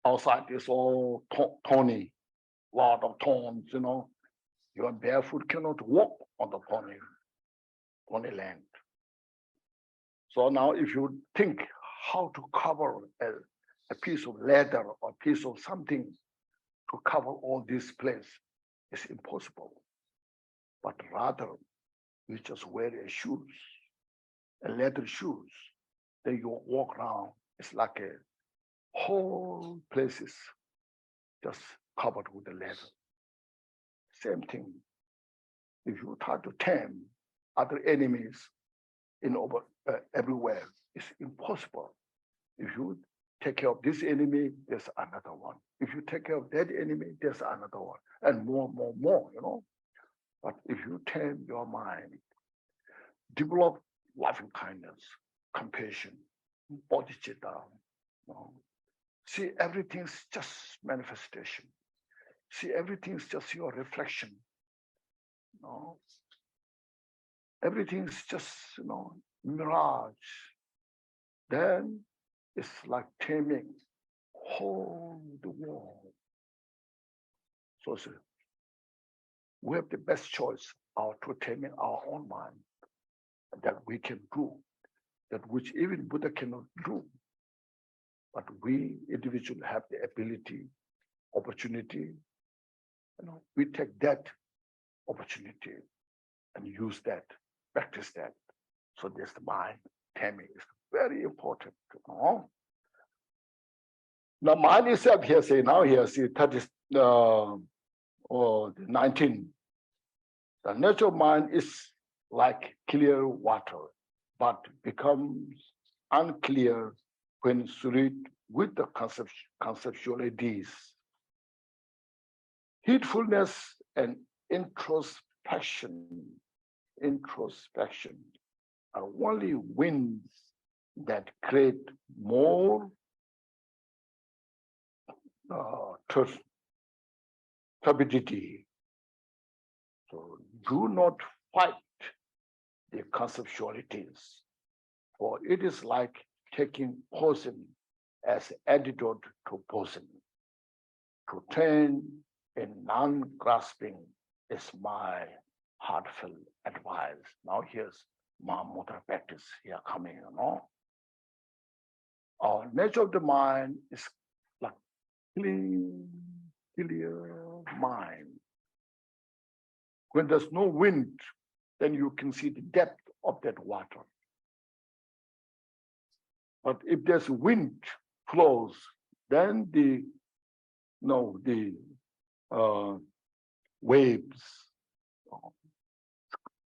Outside is all thorny, lot of thorns, you know. Your barefoot cannot walk on the thorny land. So now if you think how to cover a piece of leather or a piece of something to cover all this place, it's impossible. But rather You just wear a shoes, a leather shoes. Then you walk around. It's like a whole place is just covered with the leather. Same thing. If you try to tame other enemies everywhere, it's impossible. If you take care of this enemy, there's another one. If you take care of that enemy, there's another one, and more, you know. But if you tame your mind, develop loving kindness, compassion, bodhicitta, you know, see everything's just manifestation. See everything's just your reflection. You know, everything's just, you know, mirage. Then it's like taming whole the world. So we have the best choice to taming our own mind that we can do, that which even Buddha cannot do. But we individually have the ability, opportunity. You know, we take that opportunity and use that, practice that. So this mind taming is very important. You know? Now mind itself here say now here see 30 or 19. The natural mind is like clear water, but becomes unclear when surrounded with the conceptualities. Heedfulness and introspection are only winds that create more turbidity. So do not fight the conceptualities, for it is like taking poison as antidote to poison. To train in non-grasping is my heartfelt advice. Now here's my mother practice here coming, you know. Our nature of the mind is like clean, clear mind. When there's no wind, then you can see the depth of that water. But if there's wind flows, then the waves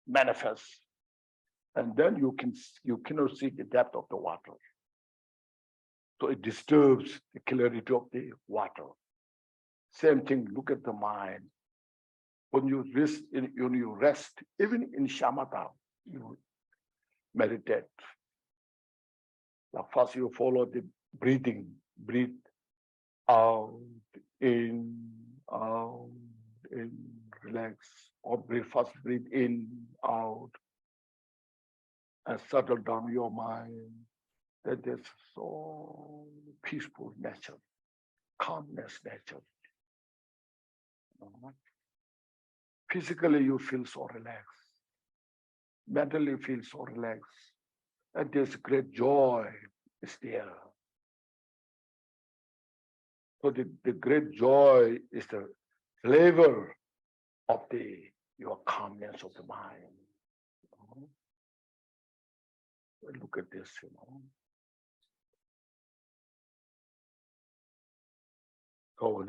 manifest, and then you cannot see the depth of the water. So it disturbs the clarity of the water. Same thing. Look at the mind. When you rest, even in shamatha, you meditate. Like first you follow the breathing. Breathe out, in, relax. Or first breathe in, out, and settle down your mind. That is so peaceful nature, calmness nature. Physically, you feel so relaxed. Mentally, you feel so relaxed. And this great joy is there. So the great joy is the flavor of your calmness of the mind. Look at this, you know. So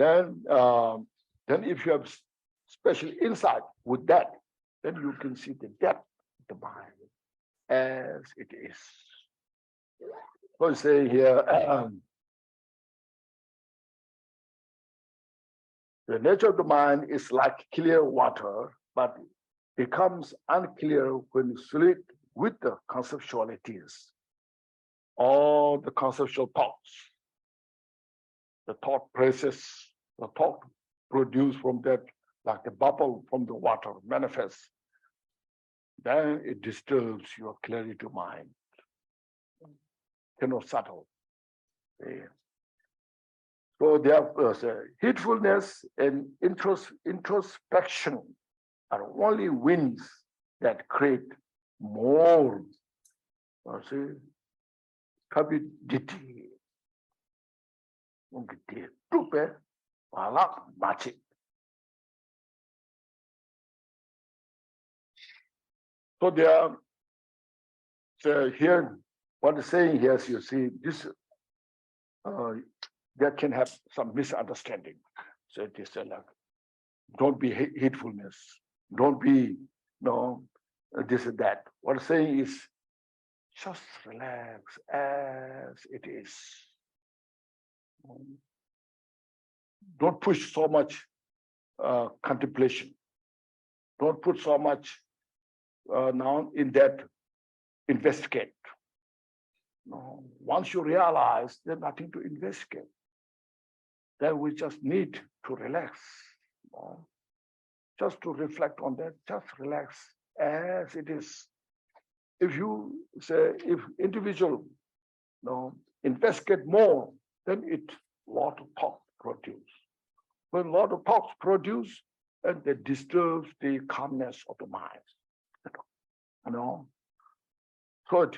then if you have special insight with that, then you can see the depth of the mind as it is. So say here, the nature of the mind is like clear water, but becomes unclear when filled with the conceptualities. All the conceptual thoughts, the thought process, the thought produced from that, like the bubble from the water manifests, then it disturbs your clarity of mind. Cannot settle. So therefore, heedfulness and introspection are only winds that create more turbidity. So they are, so here, what is saying here is, you see, this, there can have some misunderstanding. So it is like, don't be hatefulness, don't be, no, this and that. What I'm saying is, just relax as it is. Don't push so much contemplation. Don't put so much now in that investigate. No. Once you realize there's nothing to investigate, then we just need to relax. No. Just to reflect on that, just relax as it is. If you say, if individual investigate more, then it lot of thought produce. When a lot of thoughts produce, and they disturb the calmness of the mind. You know, so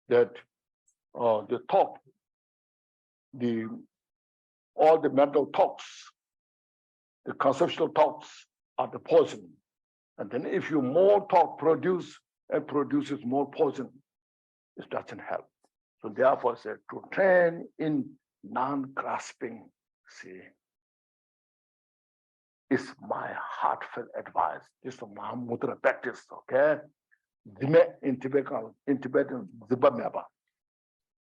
that the thought, all the mental thoughts, the conceptual thoughts are the poison. And then if you more thought produce and produces more poison, it doesn't help. So therefore, said to train in non-grasping, see, is my heartfelt advice. This is Mahamudra practice, okay? In Tibetan,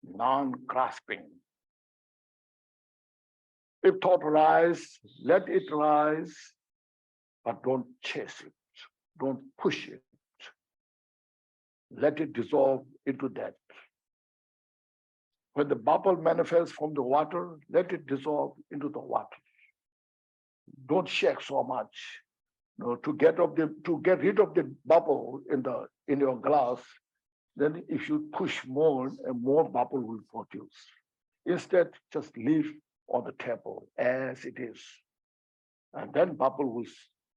non-grasping. If thought rise, let it rise, but don't chase it, don't push it. Let it dissolve into that. When the bubble manifests from the water, let it dissolve into the water. Don't shake so much. To get rid of the bubble in your glass, then if you push more and more bubble will produce. Instead, just leave on the table as it is. And then bubble will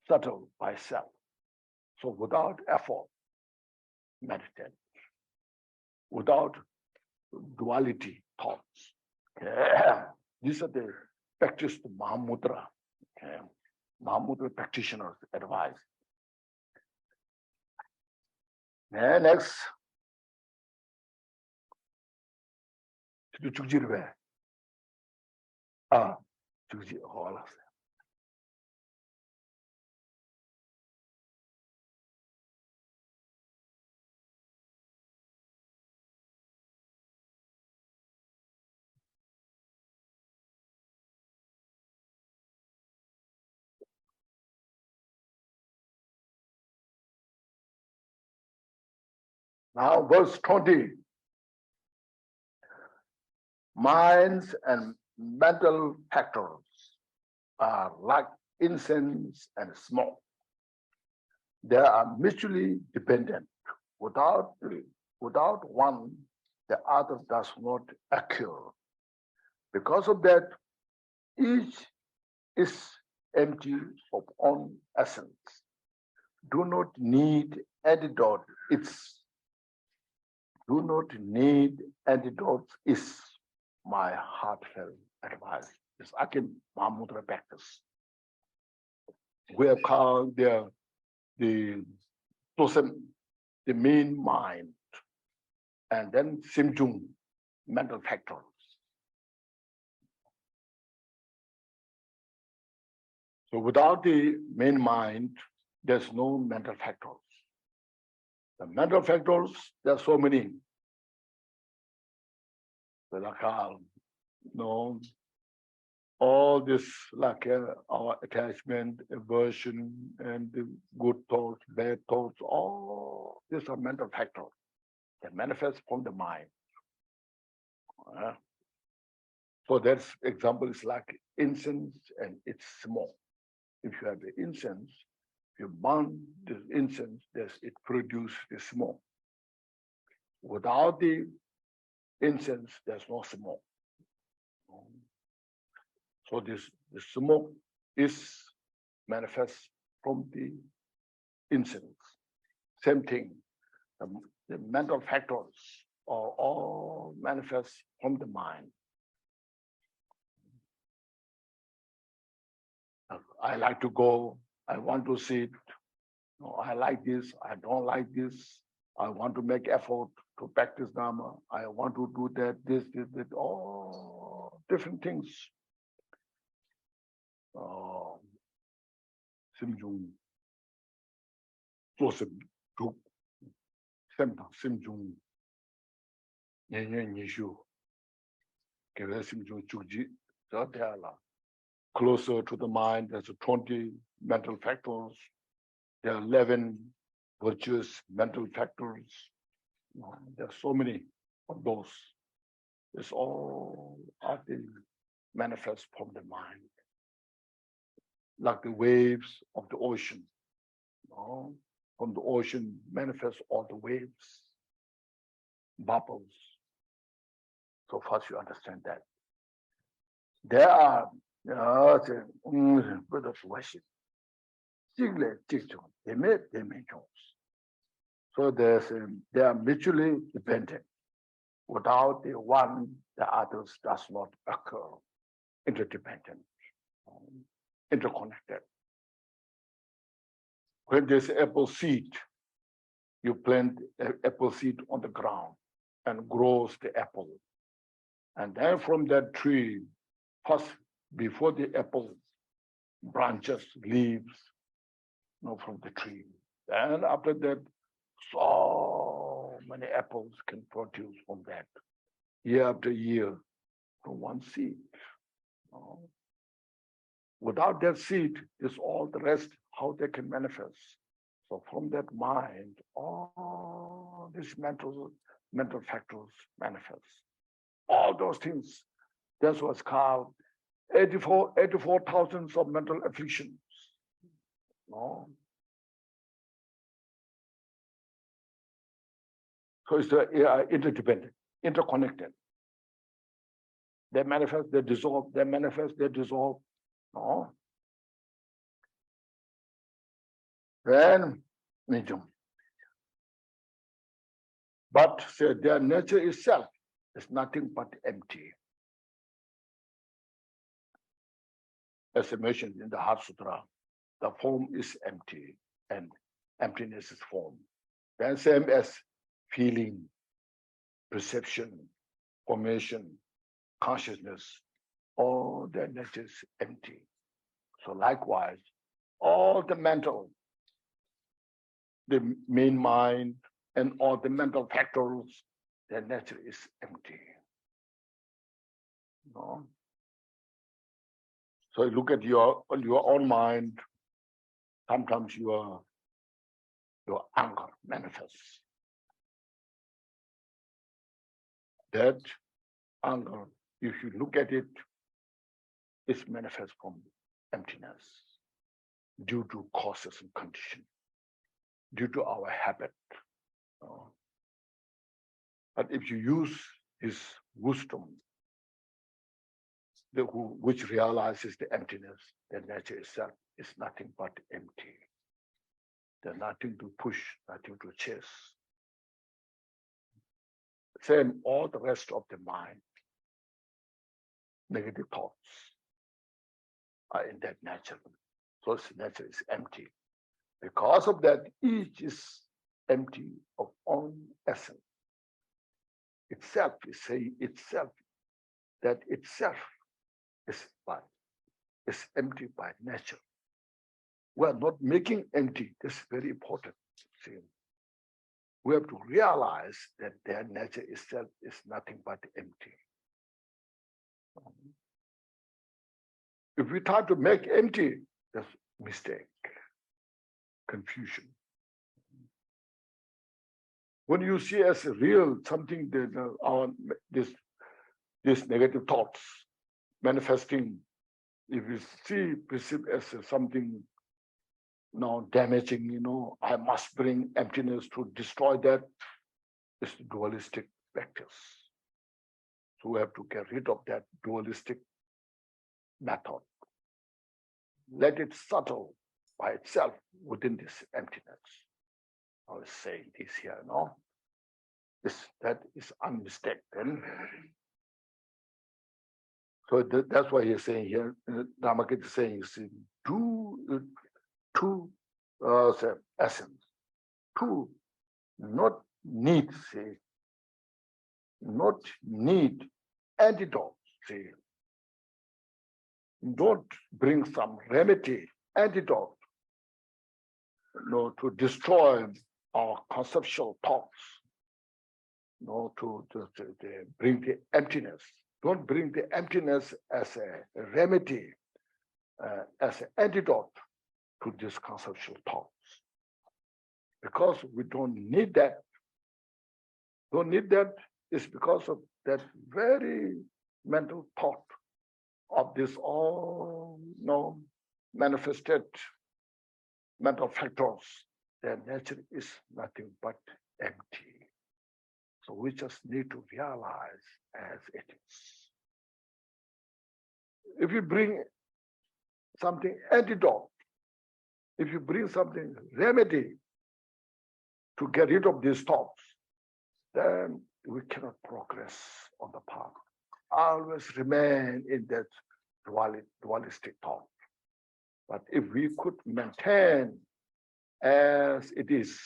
settle by itself. So without effort, meditate. Without duality thoughts. Okay. These are the practice of Mahamudra. Okay. Mahamudra practitioners advise. And next, now verse 20. Minds and mental factors are like incense and smoke. They are mutually dependent. Without one, the other does not occur. Because of that, each is empty of own essence. Do not need antidote. Do not need antidote is my heartfelt advice. It's again Mahamudra practice. We have called the main mind, and then Simjung, mental factors. So without the main mind, there's no mental factors. The mental factors, there are so many. All this like our attachment, aversion, and the good thoughts, bad thoughts, all these are mental factors that manifest from the mind. So that example is like incense and it's smoke. If you have the incense, you burn the incense, it produces the smoke. Without the incense, there's no smoke. So the smoke is manifest from the incense. Same thing. The mental factors are all manifest from the mind. I like to go, I want to sit, No, I like this, I don't like this. I want to make effort to practice Dharma. I want to do that, this, that, all different things. Simjung, Joseph, Juk, Semta, Simjung, Nyen Nishu, Kere Simjung Chukji, Zatala. Closer to the mind, there's 20 mental factors. There are 11 virtuous mental factors. There are so many of those. It's all are the manifest from the mind, like the waves of the ocean. From the ocean manifest all the waves, bubbles. So first you understand that. There are Buddha's worship. So they are mutually dependent. Without the one, the others does not occur. Interdependent, interconnected. When there's apple seed, you plant an apple seed on the ground and grows the apple. And then from that tree, first, before the apple branches, leaves, from the tree. And after that, so many apples can produce from that, year after year, from one seed. Without that seed, is all the rest, how they can manifest. So from that mind, all these mental factors manifest. All those things. That's what's called 84,000 of mental afflictions. So it's interdependent, interconnected. They manifest, they dissolve, they manifest, they dissolve. Then, but their nature itself is nothing but empty. As I mentioned in the Heart Sutra, the form is empty and emptiness is form. Then same as feeling, perception, formation, consciousness, all their nature is empty. So likewise, all the mental, the main mind, and all the mental factors, their nature is empty. So you look at your own mind, sometimes your anger manifests. That anger, if you look at it, it's manifest from emptiness due to causes and conditions, due to our habit. But if you use his wisdom, which realizes the emptiness, the nature itself is nothing but empty. There's nothing to push, nothing to chase. Same all the rest of the mind, negative thoughts are in that nature. So its nature is empty. Because of that, each is empty of own essence. Itself is saying itself, that itself is empty by nature. We are not making empty. This is very important. See, we have to realize that their nature itself is nothing but empty. If we try to make empty, that's mistake, confusion. When you see as real something that this negative thoughts manifesting, if you perceive as something damaging, I must bring emptiness to destroy that, it's dualistic practice. So we have to get rid of that dualistic method. Let it settle by itself within this emptiness. I was saying this here, that is unmistaken. So that's why he's saying here, Dharmakirti is saying, do say, essence. Two, not need, see, not need antidote, see. Don't bring some remedy, antidote, to destroy our conceptual thoughts, to bring the emptiness. Don't bring the emptiness as a remedy, as an antidote to these conceptual thoughts. Because we don't need that. Don't need that is because of that very mental thought of this all manifested mental factors. Their nature is nothing but empty. So we just need to realize as it is. If you bring something antidote, if you bring something remedy to get rid of these thoughts, then we cannot progress on the path. Always remain in that dualistic thought. But if we could maintain as it is,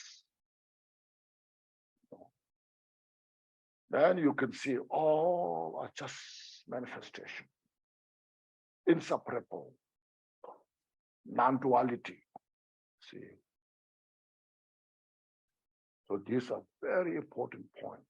then you can see all are just manifestation, inseparable, non-duality. See. So these are very important points.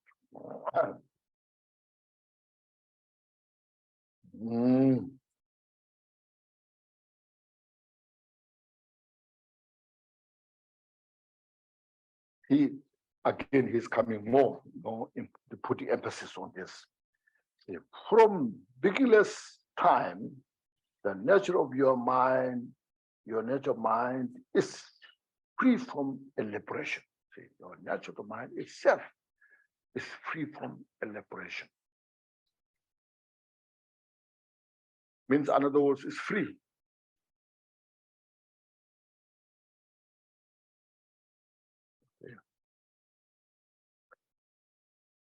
He's coming more, to put the emphasis on this. See, from beginningless time, the nature of your mind, your nature of mind is free from elaboration. See, your nature of mind itself is free from elaboration. Means, in other words, it's free.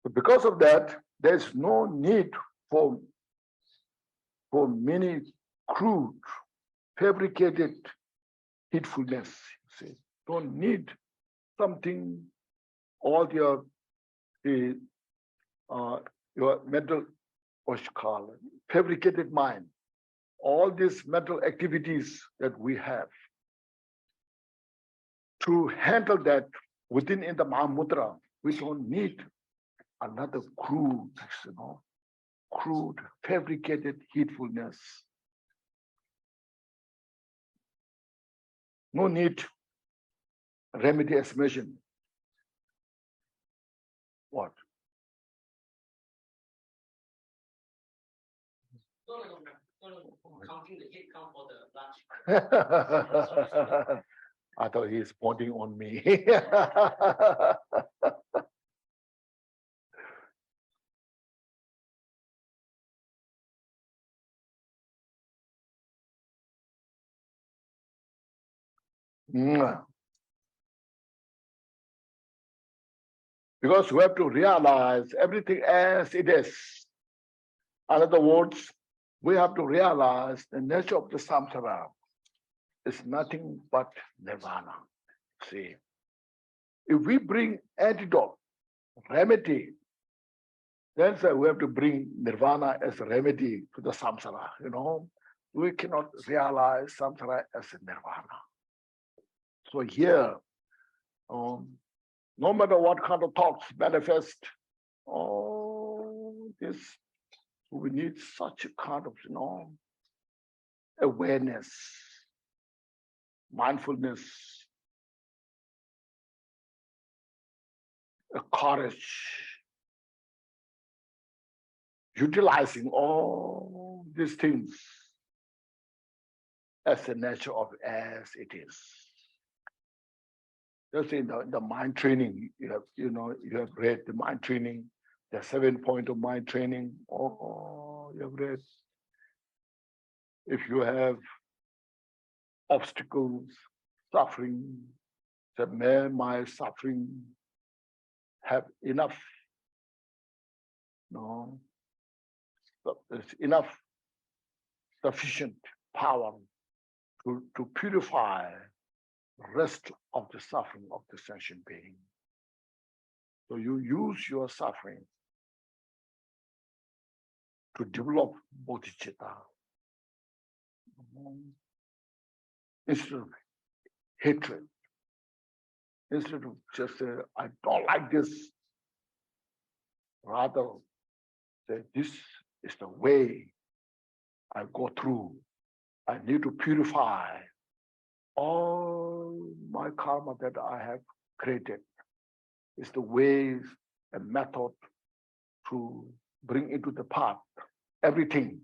But because of that, there's no need for many crude, fabricated heedfulness. See, don't need something. All your mental, what you call it, fabricated mind, all these mental activities that we have to handle that within in the Mahamudra, we don't need another crude, crude, fabricated heedfulness. No need remedy estimation. What? Counting the head count for the lunch. I thought he's pointing on me. Because we have to realize everything as it is. In other words, we have to realize the nature of the samsara is nothing but nirvana. See, if we bring antidote, remedy, then we have to bring nirvana as a remedy to the samsara. We cannot realize samsara as a nirvana. So here, no matter what kind of thoughts manifest, this we need such a kind of awareness, mindfulness, a courage, utilizing all these things as the nature of as it is. Just in the mind training, you have read the mind training, the 7 point of mind training. You have read. If you have obstacles, suffering, may my suffering have enough. There's enough sufficient power to purify rest of the suffering of the sentient being. So you use your suffering to develop bodhicitta. Instead of hatred, instead of just say, I don't like this, rather say, this is the way I go through. I need to purify all my karma that I have created. It's the ways and method to bring into the path everything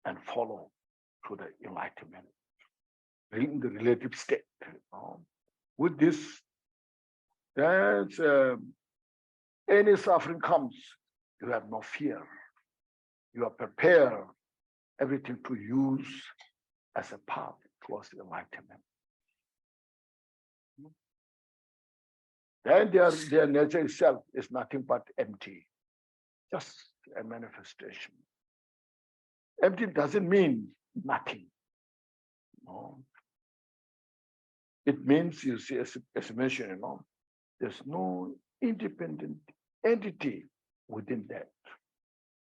and follow to the enlightenment in the relative state. With this, any suffering comes, you have no fear. You are prepared everything to use as a path towards enlightenment. Then their nature itself is nothing but empty, just a manifestation. Empty doesn't mean nothing. No. It means, you see, as mentioned, there's no independent entity within that.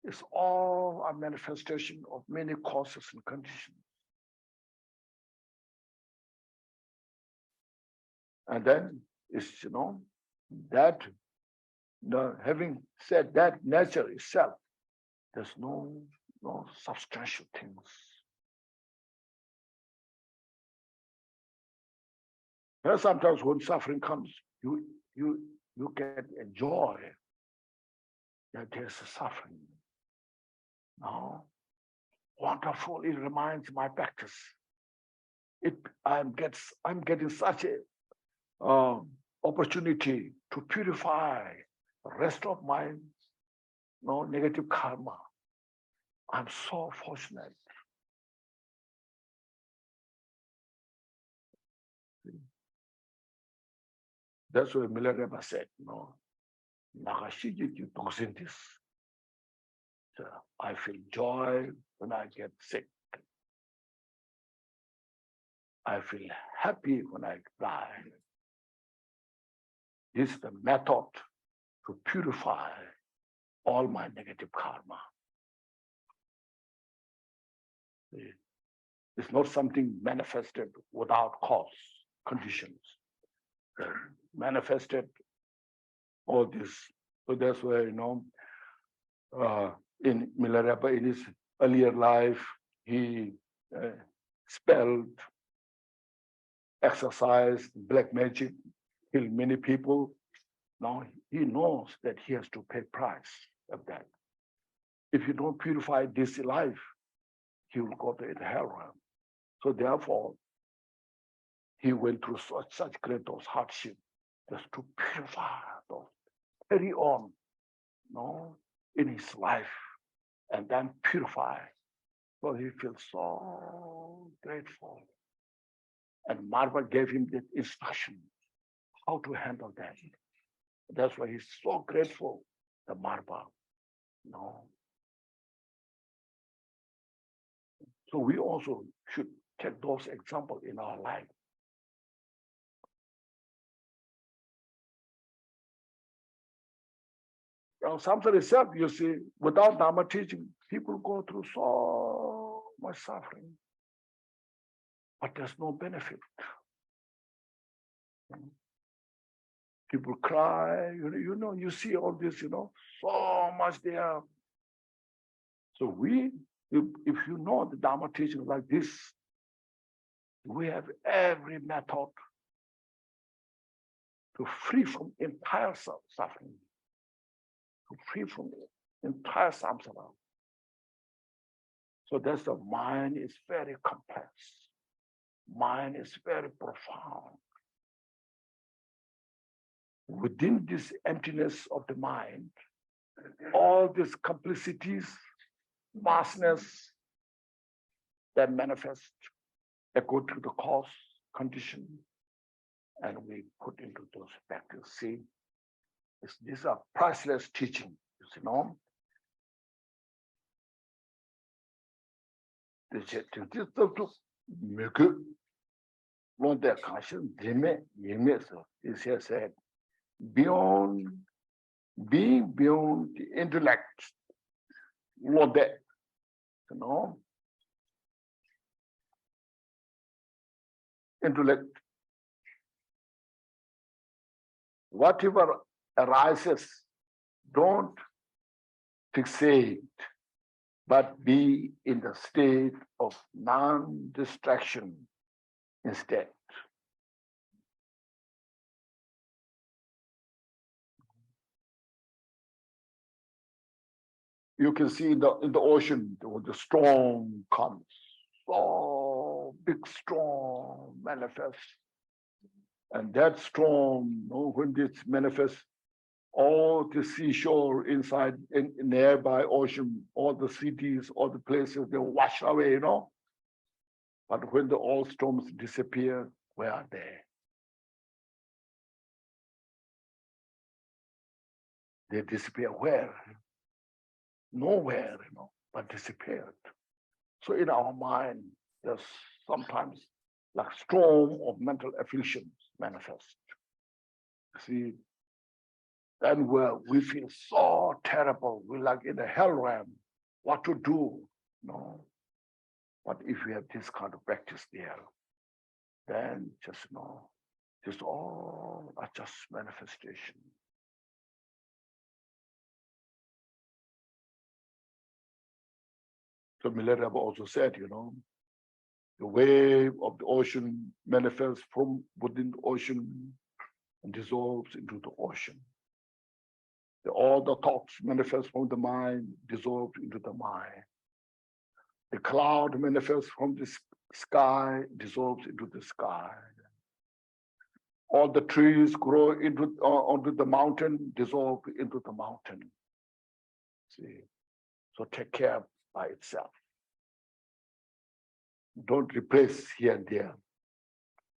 It's all a manifestation of many causes and conditions. And then it's, that, having said that nature itself, there's no substantial things. And sometimes when suffering comes, you get a joy that there's a suffering. No, wonderful. It reminds my practice. I'm getting such a opportunity to purify the rest of my negative karma. I'm so fortunate. That's what Milarepa said, Nakashiji this. So I feel joy when I get sick. I feel happy when I die. This is the method to purify all my negative karma. It's not something manifested without cause, conditions. Manifested all this. So that's why, in Milarepa, in his earlier life, he spelled, exercised, black magic, killed many people. Now he knows that he has to pay price of that. If you don't purify this life, he will go to the hell realm. So therefore, he went through such great hardship just to purify those, carry on, in his life, and then purify. So he feels so grateful. And Marva gave him the instruction how to handle that. That's why he's so grateful, the Marva. So we also should take those examples in our life. Samsara itself, you see, without Dharma teaching, people go through so much suffering, but there's no benefit. People cry, you see all this, so much there. So if you know the Dharma teaching like this, we have every method to free from entire suffering, to free from the entire samsara. So that's the mind is very complex. Mind is very profound. Within this emptiness of the mind, all these complicities, vastness that manifest according to the cause, condition, and we put into those practices. See, these are priceless teaching, Lord their conscience, is here said, beyond being beyond the intellect, Lord that, intellect, whatever arises, don't fixate, but be in the state of non-distraction instead. You can see in the ocean when the storm comes, big storm manifests, and that storm, when it manifests, all the seashore inside in nearby ocean, all the cities, all the places, they wash away, But when all storms disappear, where are they? They disappear where? Nowhere, but disappeared. So in our mind, there's sometimes like storm of mental afflictions manifest. See, then where we feel so terrible, we're like in the hell realm, what to do? No. But if we have this kind of practice there, then just all are just manifestation. So Milarepa also said, the wave of the ocean manifests from within the ocean and dissolves into the ocean. All the thoughts manifest from the mind, dissolve into the mind. The cloud manifests from the sky, dissolves into the sky. All the trees grow onto the mountain, dissolve into the mountain. See, so take care by itself. Don't replace here and there.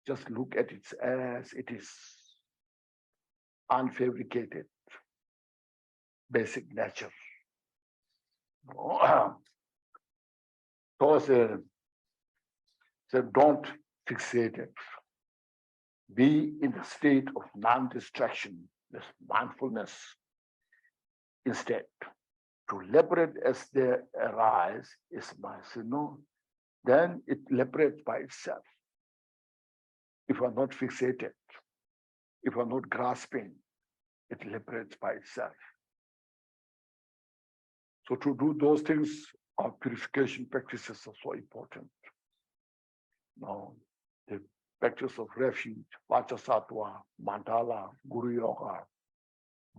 Just look at it as it is, unfabricated, basic nature. So don't fixate it. Be in the state of non-distraction, this mindfulness instead. To liberate as they arise is my signal. Then it liberates by itself. If we're not fixated, if we're not grasping, it liberates by itself. So to do those things, our purification practices are so important. Now, the practice of refuge, Vachasattva, Mandala, Guru Yoga,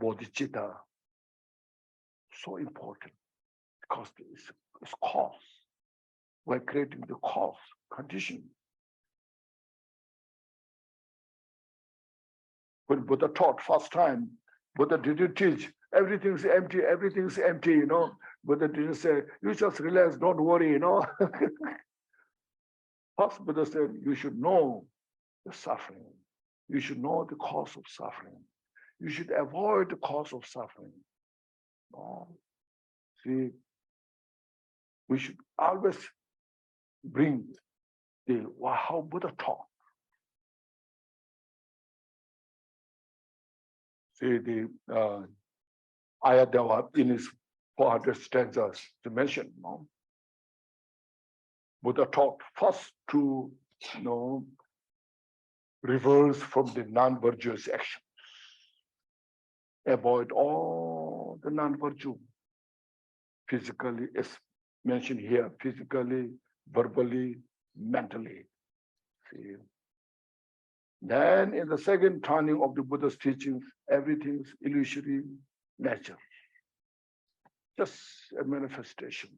Bodhicitta, so important because it's cause. We're creating the cause, condition. When Buddha taught first time, Buddha didn't teach, everything's empty, Buddha didn't say, you just relax, don't worry, First Buddha said, you should know the suffering. You should know the cause of suffering. You should avoid the cause of suffering. See, we should always bring how Buddha taught. See, the Ayadava in his 400 stanzas to mention, Buddha taught first to, reverse from the non-virtuous actions. Avoid all the non-virtue. Physically, as mentioned here, physically, verbally, mentally. See. Then in the second turning of the Buddha's teachings, everything's illusory nature. Just a manifestation.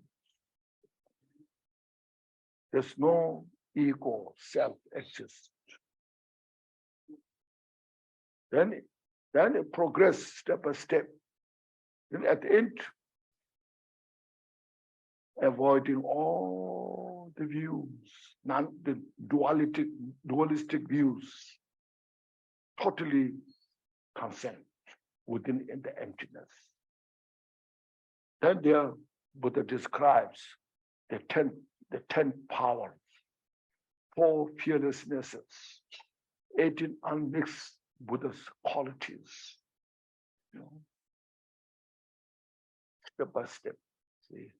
There's no ego, self exists. Then it progresses step by step. Then at the end, avoiding all the views, the dualistic views, totally consent within in the emptiness. Then there, Buddha describes the 10 powers 4 fearlessnesses, 18 unmixed Buddha's qualities. You know, step by step. See.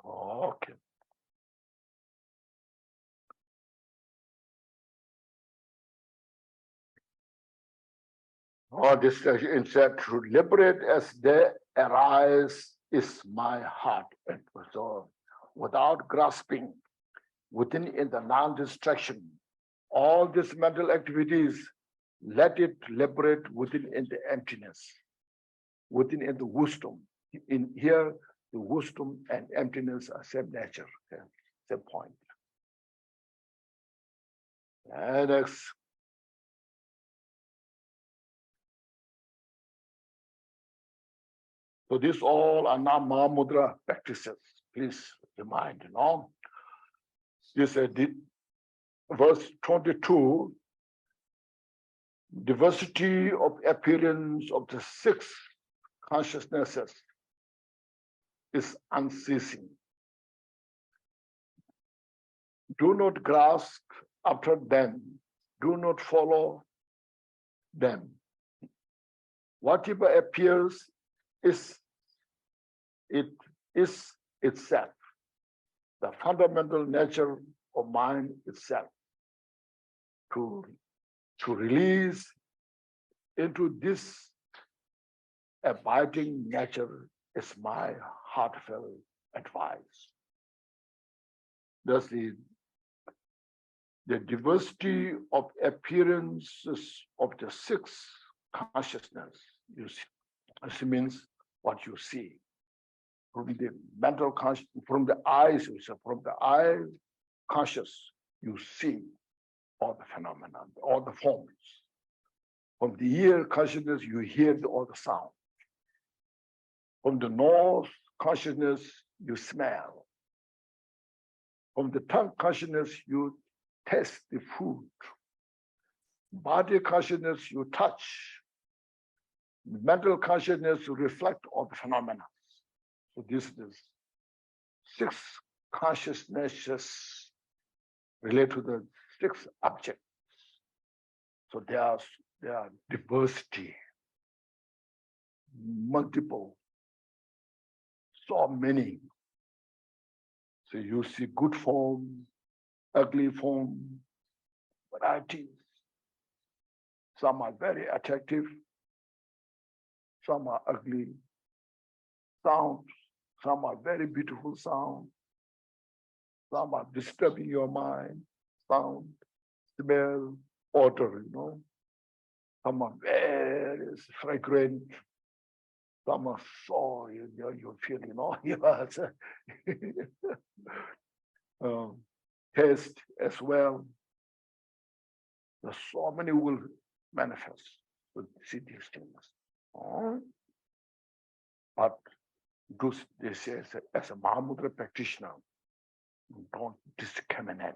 Okay. Oh, this instead to liberate as they arise is my heart. And so without grasping, within in the non-distraction, all these mental activities, let it liberate within in the emptiness, within in the wisdom. In here, the wisdom and emptiness are same nature, okay? Same point. And next. So these all are not Mahamudra practices. Please remind, you know. This verse 22, diversity of appearance of the 6 consciousnesses is unceasing. Do not grasp after them. Do not follow them. Whatever appears is itself, the fundamental nature of mind itself. To release into this abiding nature is my heartfelt advice. Thus, the diversity of appearances of the 6 consciousness, you see, this means what you see. From the mental conscious, from the eyes, from the eye conscious, you see all the phenomena, all the forms. From the ear consciousness, you hear all the sound. From the nose consciousness, you smell. From the tongue consciousness, you taste the food. Body consciousness, you touch. Mental consciousness, you reflect on the phenomena. So this is 6 consciousnesses relate to the 6 objects. So there are diversity, multiple, so many. So you see good form, ugly form, varieties. Some are very attractive, some are ugly. Sounds, some are very beautiful sound. Some are disturbing your mind. Sound, smell, odor, you know. Some are very fragrant. Some are so, you feel, you know, taste as well. There's so many will manifest with see these things. But they say as a Mahamudra practitioner, don't discriminate.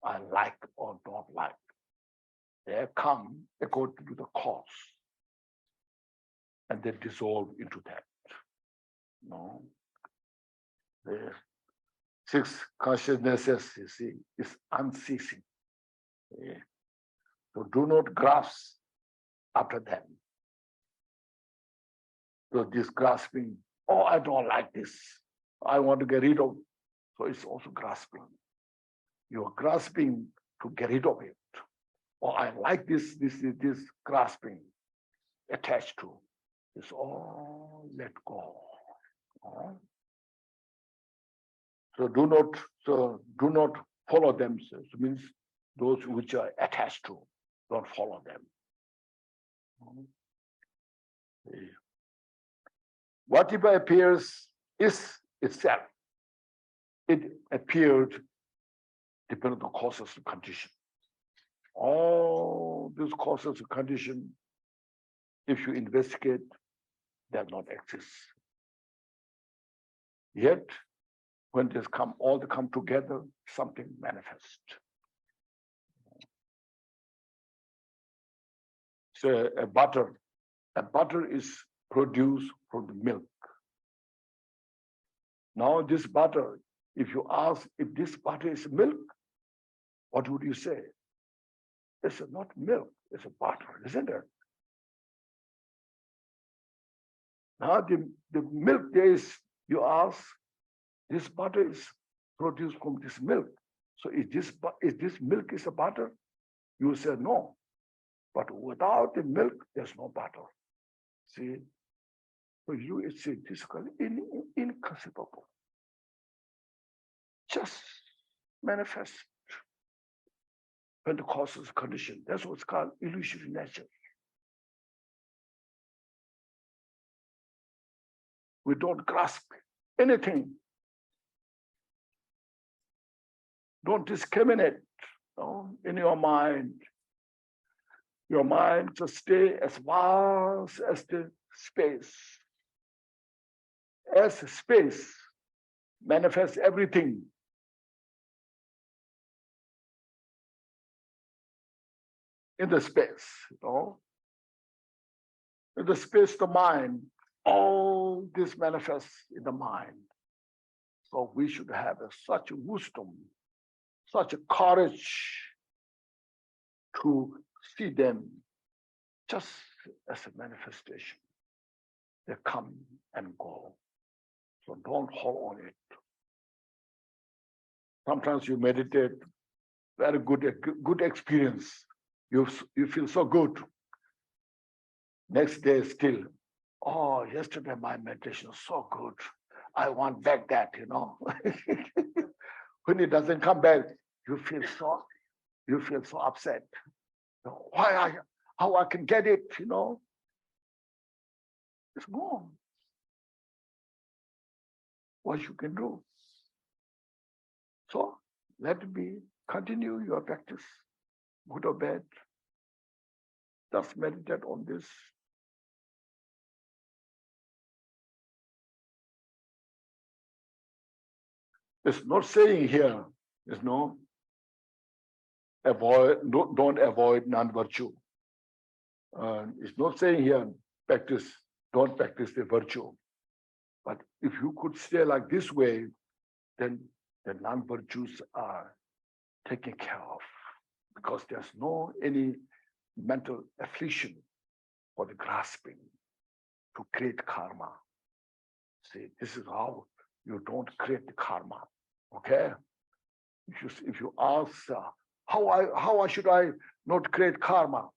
I like or don't like. They come according to the cause. And they dissolve into that. No. The 6 consciousnesses, you see, is unceasing. Yeah. So do not grasp after them. So this grasping, oh, I don't like this. I want to get rid of it. So it's also grasping. You're grasping to get rid of it. Or I like this grasping attached to. It's all let go. So do not follow them. So it means those which are attached to, don't follow them. Whatever appears is itself. It appeared depending on the causes and condition. All these causes and condition, if you investigate, they not exist. Yet, when they all come together, something manifests. So a butter is produced from the milk. Now this butter If you ask if this butter is milk, what would you say? It's not milk, it's a butter, isn't it? Now the milk there is, you ask, this butter is produced from this milk. So is this milk is a butter? You say no. But without the milk, there's no butter. See? For you, it's physically inconceivable. Just manifest when the causes condition. That's what's called illusory nature. We don't grasp anything. Don't discriminate in your mind. Your mind just stay as vast as the space. As space manifests everything. In the space, in the space, the mind, all this manifests in the mind. So we should have such wisdom, such a courage to see them just as a manifestation. They come and go. So don't hold on it. Sometimes you meditate, very good experience. You feel so good. Next day still, oh, yesterday my meditation was so good. I want back that, When it doesn't come back, you feel so upset. How I can get it, It's gone. What you can do. So let me continue your practice, good or bad. Just meditate on this. It's not saying here, there's no don't avoid non-virtue. It's not saying here, don't practice the virtue. But if you could stay like this way, then the non-virtues are taken care of, because there's no any mental affliction for the grasping to create karma. See, this is how you don't create the karma. Okay? If you ask how should I not create karma?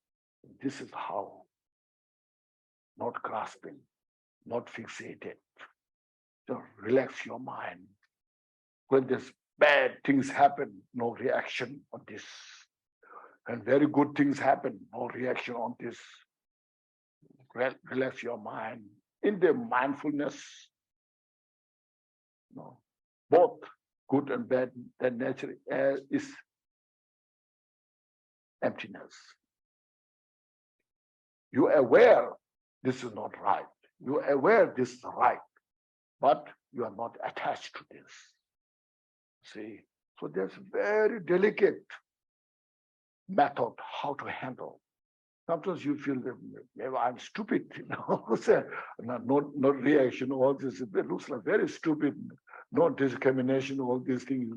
This is how. Not grasping, not fixated. Just relax your mind. When there's bad things happen, no reaction on this. And very good things happen, no reaction on this. Relax your mind. In the mindfulness, both good and bad, the nature is emptiness. You're aware this is not right. You're aware this is right, but you are not attached to this. See, so there's very delicate method how to handle. Sometimes you feel that maybe I'm stupid, no reaction, all this, it looks like very stupid, no discrimination, all these things,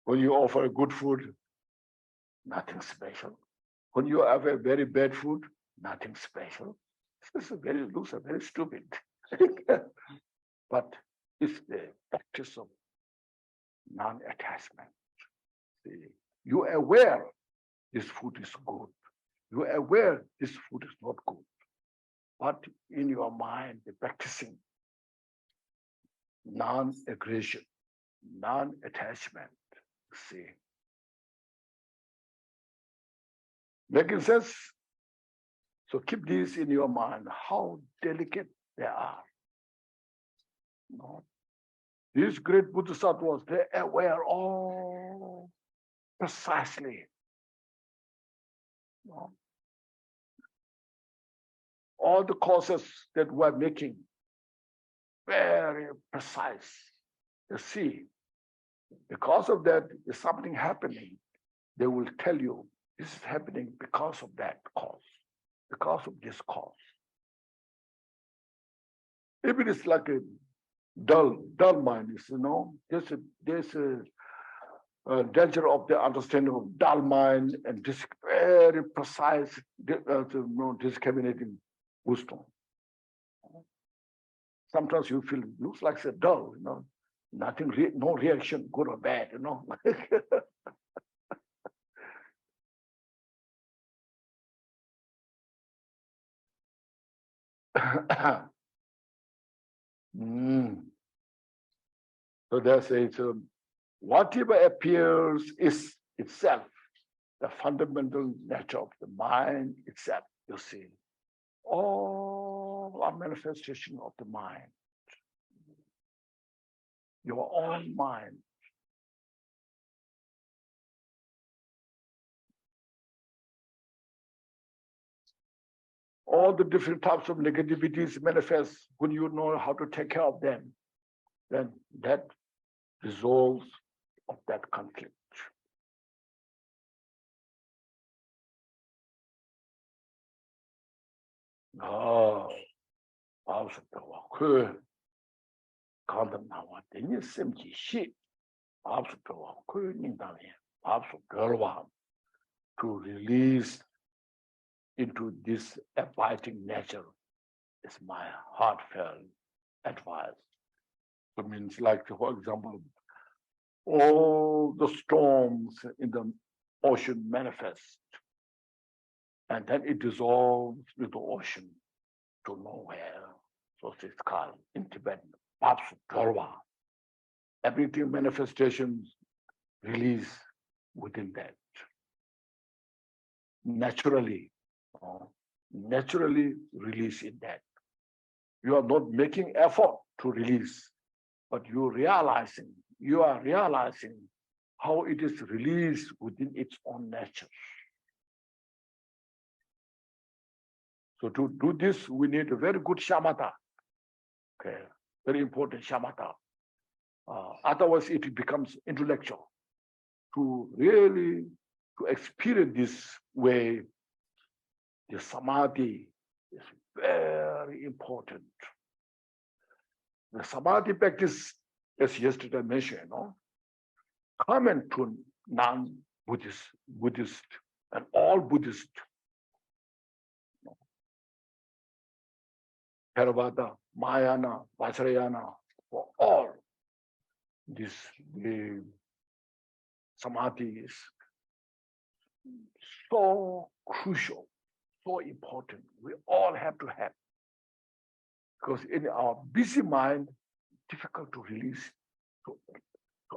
When you offer good food, nothing special. When you have a very bad food, nothing special. This is looks very stupid. But it's the practice of non-attachment. You're aware this food is good. You're aware this food is not good. But in your mind, the practicing non-aggression, non-attachment. See. Making sense? So keep this in your mind, how delicate they are. These great bodhisattvas, they're aware all precisely. All the causes that we're making, very precise. You see, because of that, is something happening. They will tell you, this is happening because of that cause, because of this cause. If it is like a dull mind, there's a danger of the understanding of dull mind and this very precise, discriminating wisdom. Sometimes you feel it looks like it's dull, nothing, no reaction, good or bad, So they say, whatever appears is itself the fundamental nature of the mind itself, you see. All are manifestation of the mind. Your own mind. All the different types of negativities manifest when you know how to take care of them. Then that resolves of that conflict. To release into this abiding nature is my heartfelt advice. It means, like, for example, all the storms in the ocean manifest, and then it dissolves with the ocean to nowhere. So it's called in Tibetan, Papsu Dorwa. Everything manifestations release within that. Naturally release in that. You are not making effort to release, but you are realizing how it is released within its own nature. So to do this, we need a very good shamatha. Okay, very important shamatha. Otherwise, it becomes intellectual. To really experience this way, the samadhi is very important. The samadhi practice, as yesterday mentioned, common to non-Buddhist, and all Buddhist, Theravada, Mahayana, Vajrayana, for all this, the samadhi is so crucial, so important. We all have to have, because in our busy mind, difficult to release, to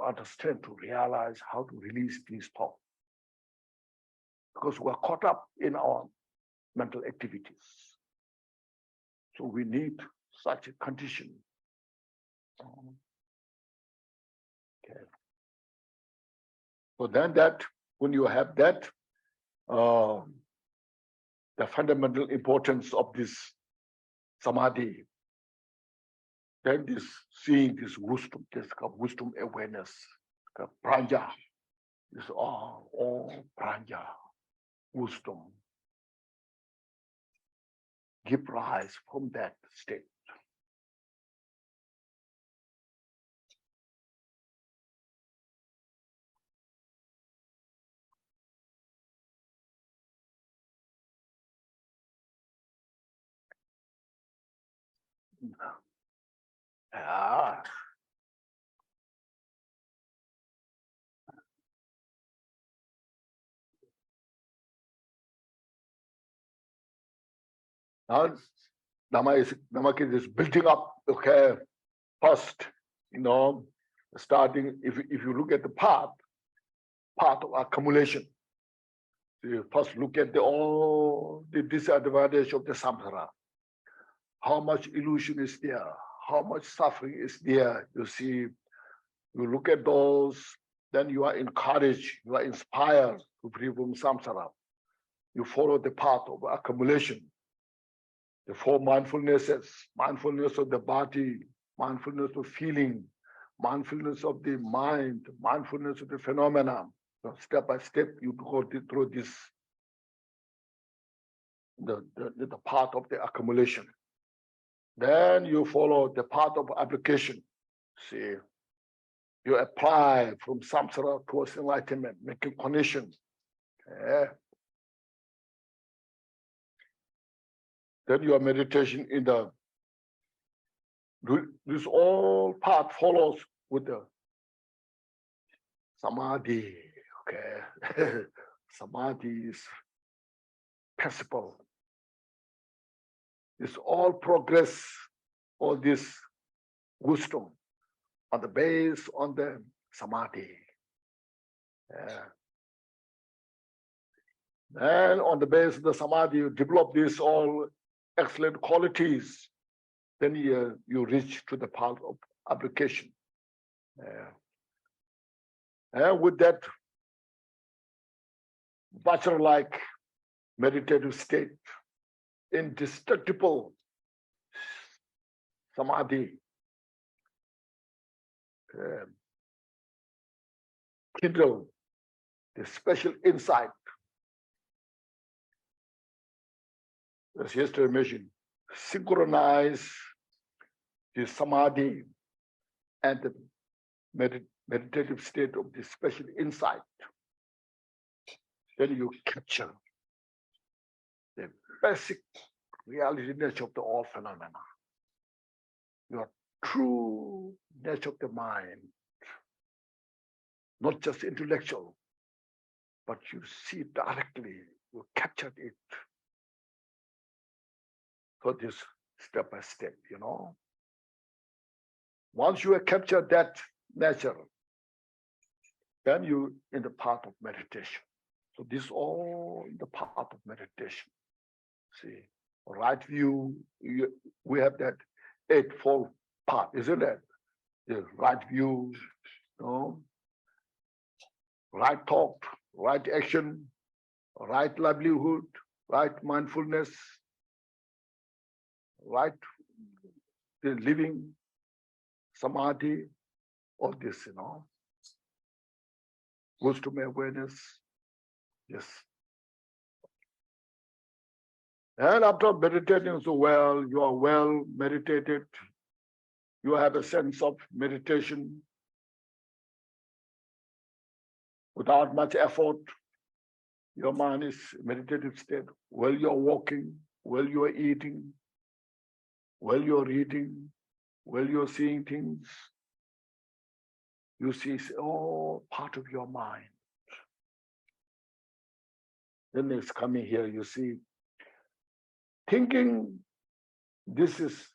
understand, to realize how to release these thoughts, because we're caught up in our mental activities. So we need such a condition. Okay. So then when you have that, the fundamental importance of this samadhi, then this seeing this wisdom, this wisdom awareness, pranja, this all pranja, wisdom, give rise from that state. Now, Namak is building up, okay, first, starting, if you look at the path of accumulation, you first look at all the disadvantage of the samsara. How much illusion is there? How much suffering is there? You see, you look at those, then you are encouraged, you are inspired to free from samsara. You follow the path of accumulation. The four mindfulnesses, mindfulness of the body, mindfulness of feeling, mindfulness of the mind, mindfulness of the phenomena. So step by step, you go through this, the path of the accumulation. Then you follow the path of application. See, you apply from samsara towards enlightenment, making connection. Okay. Then your meditation in the this all path follows with the samadhi. Okay, samadhi is principle. It's all progress, all this wisdom on the base on the samadhi. Yeah. And on the base of the samadhi, you develop these all excellent qualities. Then you reach to the path of application. Yeah. And with that Vajra-like meditative state, indestructible samadhi, kindle the special insight. As yesterday mentioned, synchronize the samadhi and the meditative state of this special insight. Then you capture the basic reality nature of the all phenomena, your true nature of the mind, not just intellectual, but you see it directly, you captured it. So this step by step, you know. Once you have captured that nature, then you in the path of meditation. So this all in the path of meditation. See, right view, we have that eightfold path, isn't it? The right view, you know, right thought, right action, right livelihood, right mindfulness, right the living, samadhi, all this, you know, wisdom awareness, yes. And after meditating so well, you are well meditated, you have a sense of meditation without much effort. Your mind is meditative state. While you're walking, while you're eating, while you're reading, while you're seeing things, you see it's all part of your mind. Then it's coming here, you see, thinking this is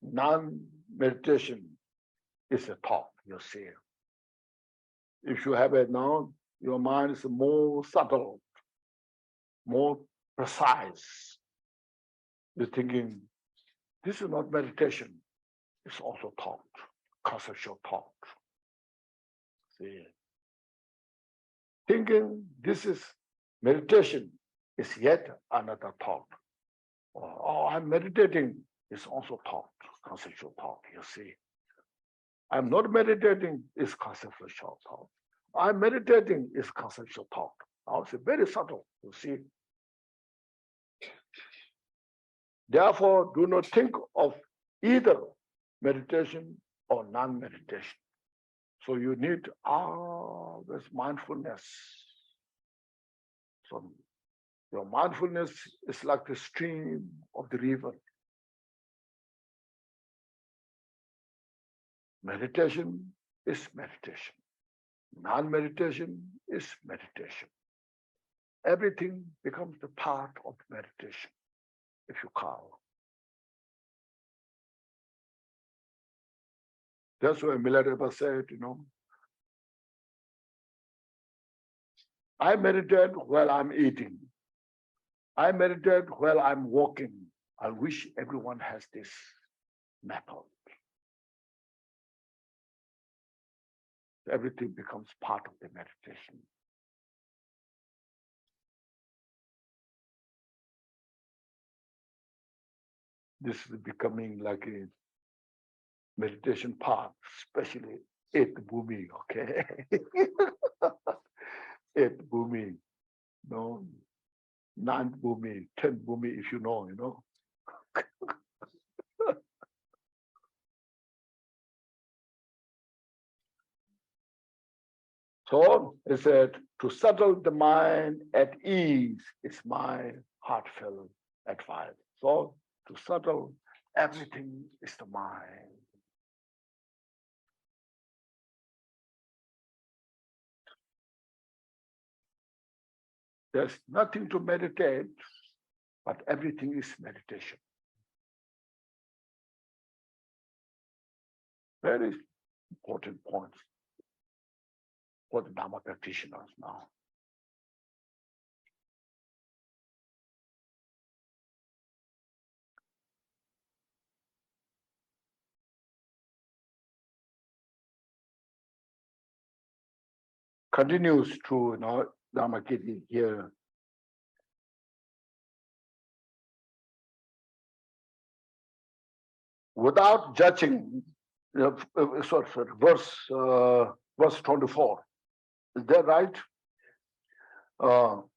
non-meditation is a thought, you see. If you have it now, your mind is more subtle, more precise. You're thinking, this is not meditation, it's also thought, conceptual thought. See, thinking this is meditation is yet another thought. Oh, I'm meditating is also thought, conceptual thought, you see. I'm not meditating is conceptual thought. I'm meditating is conceptual thought. Now it's very subtle, you see. Therefore, do not think of either meditation or non-meditation. So you need always mindfulness. So your mindfulness is like the stream of the river. Meditation is meditation. Non-meditation is meditation. Everything becomes the part of meditation, if you call. That's why Milarepa said, you know, I meditate while I'm eating. I meditate while I'm walking. I wish everyone has this method. Everything becomes part of the meditation. This is becoming like a meditation path, especially 8th Bhumi, okay? 8th Bhumi, no, 9th Bhumi, 10th Bhumi, if you know, you know. So he said, to settle the mind at ease is my heartfelt advice. So to settle everything is the mind. There's nothing to meditate, but everything is meditation. Very important points for the Dharma practitioners now. Continues to Dharma here. Without judging, verse 24. Is that right?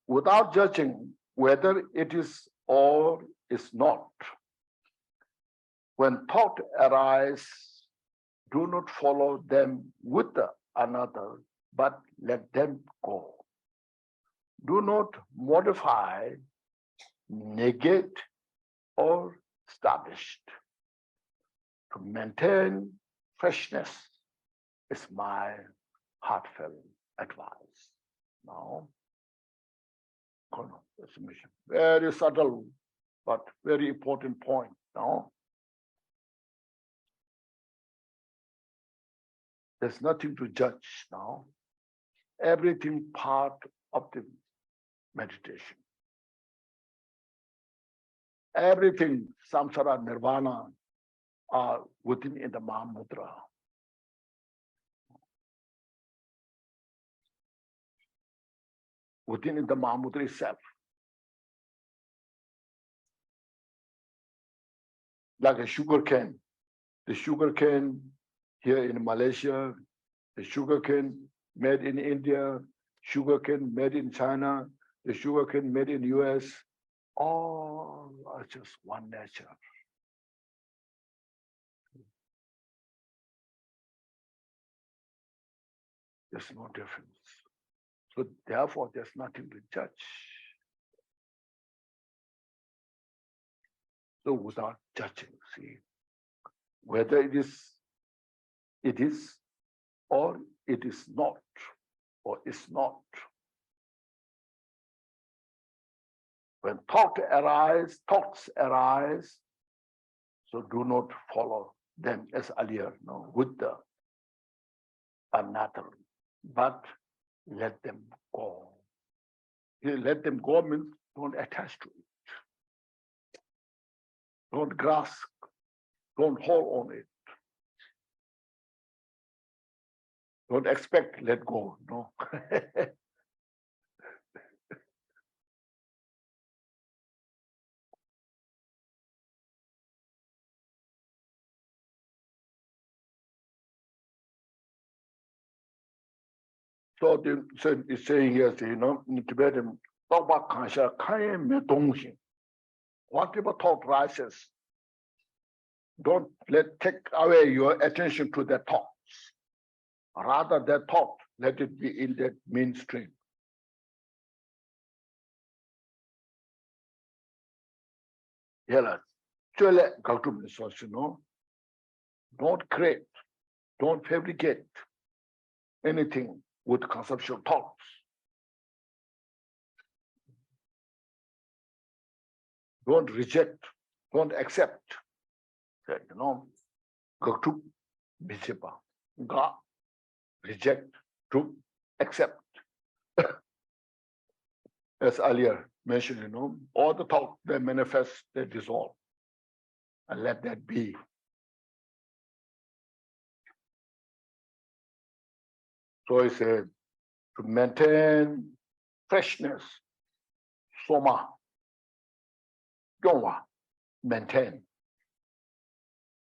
Without judging whether it is or is not. When thought arise, do not follow them with another, but let them go. Do not modify, negate, or establish. To maintain freshness is my heartfelt advice. Now, very subtle, but very important point. Now, there's nothing to judge now. Everything part of the meditation. Everything, samsara, nirvana, are within in the Mahamudra. Within in the Mahamudra itself. Like a sugar cane. The sugar cane here in Malaysia, the sugar cane made in India, sugar cane made in China, the sugar cane made in US, all are just one nature. There's no difference. So therefore, there's nothing to judge. So without judging, see, whether it is or it is not, or is not. When thoughts arise, so do not follow them as earlier, no, with the another, but let them go. Let them go means don't attach to it. Don't grasp, don't hold on it. Don't expect, let go, no. So it's saying here, in Tibetan, whatever thought rises, don't take away your attention to the thoughts. Rather, that thought, let it be in that mainstream. Don't create, don't fabricate anything with conceptual thoughts. Don't reject, don't accept. Go to Bisepa. God, reject, to accept. As earlier mentioned, all the thoughts they manifest, they dissolve. And let that be. So he said, to maintain freshness, soma, yongwa, maintain.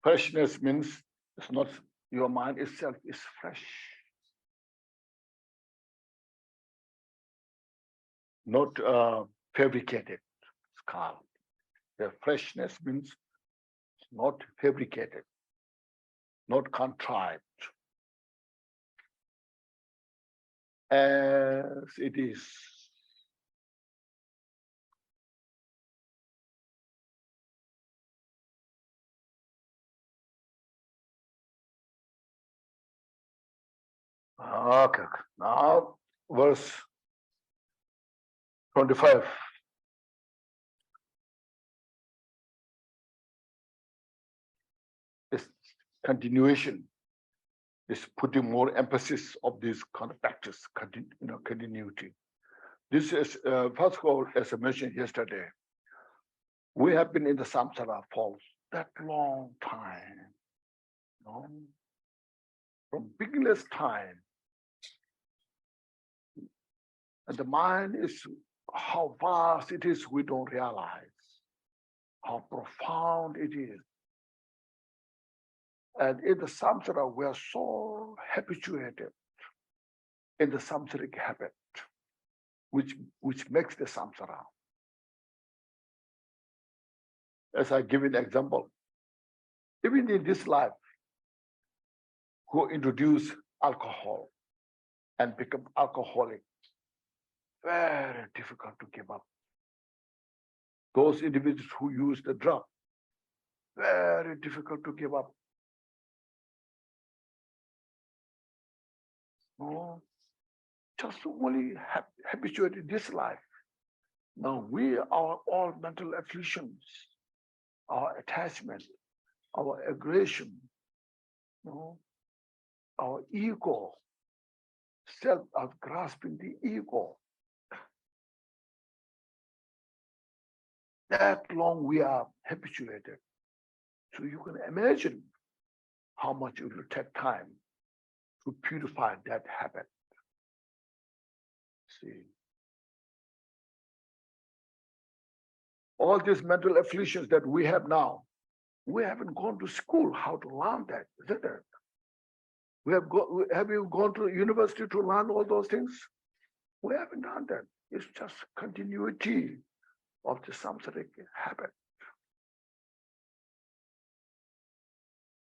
Freshness means it's not your mind itself is fresh. Not fabricated. It's called. The freshness means not fabricated, not contrived. as it is. Okay, now verse 25. This continuation is putting more emphasis of this kind of practice, continuity. This is, first of all, as I mentioned yesterday, we have been in the samsara for that long time, from beginner's time. And the mind is, how vast it is, we don't realize how profound it is. And in the samsara, we are so habituated in the samsaric habit, which makes the samsara. As I give an example, even in this life, who introduce alcohol and become alcoholic, very difficult to give up. Those individuals who use the drug, very difficult to give up. No, just only habituated this life. Now we are all mental afflictions, our attachment, our aggression, our ego, self of grasping the ego. That long we are habituated. So you can imagine how much it will take time to purify that habit. See, all these mental afflictions that we have now, we haven't gone to school how to learn that, isn't it? Have you gone to university to learn all those things? We haven't done that. It's just continuity of the samsaric habit.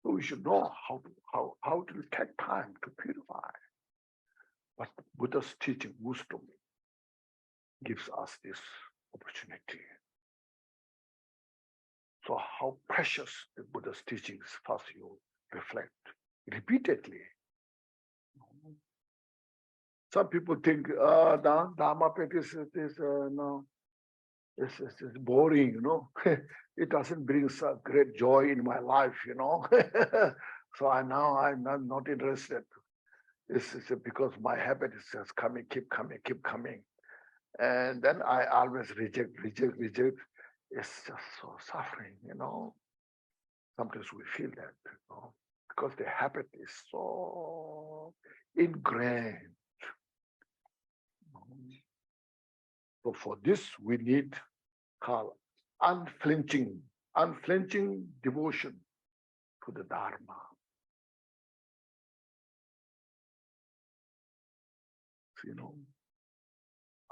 So we should know how to take time to purify. But Buddha's teaching, wisdom, gives us this opportunity. So how precious the Buddha's teachings, first you reflect repeatedly. Some people think Dharma practice is it's boring, It doesn't bring such great joy in my life, So I'm not interested. It's because my habit is just coming, keep coming. And then I always reject. It's just so suffering, Sometimes we feel that, because the habit is so ingrained. So for this, we need unflinching devotion to the Dharma.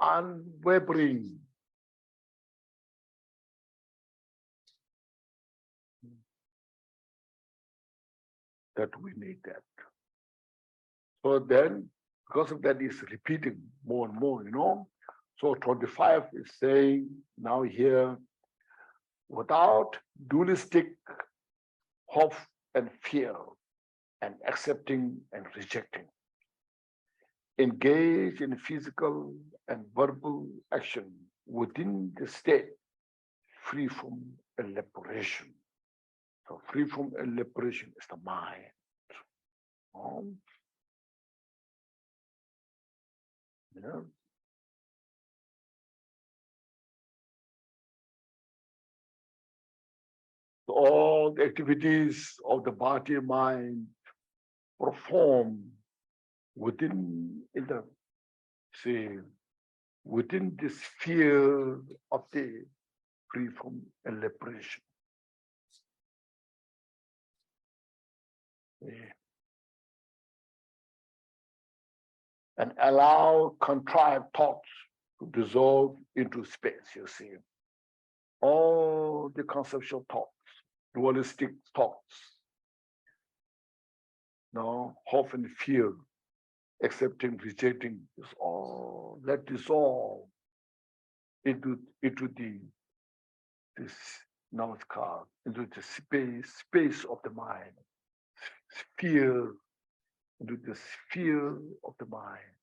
Unwavering. That we need that. So then, because of that, is repeating more and more, So 25 is saying now here, without dualistic hope and fear, and accepting and rejecting, engage in physical and verbal action within the state, free from elaboration. So free from elaboration is the mind. So all the activities of the body and mind perform within this sphere of the free from elaboration. And allow contrived thoughts to dissolve into space, All the conceptual thoughts, dualistic thoughts, hope and fear accepting, rejecting is all that dissolve into this namaskar, into the space of the mind, sphere, into the sphere of the mind.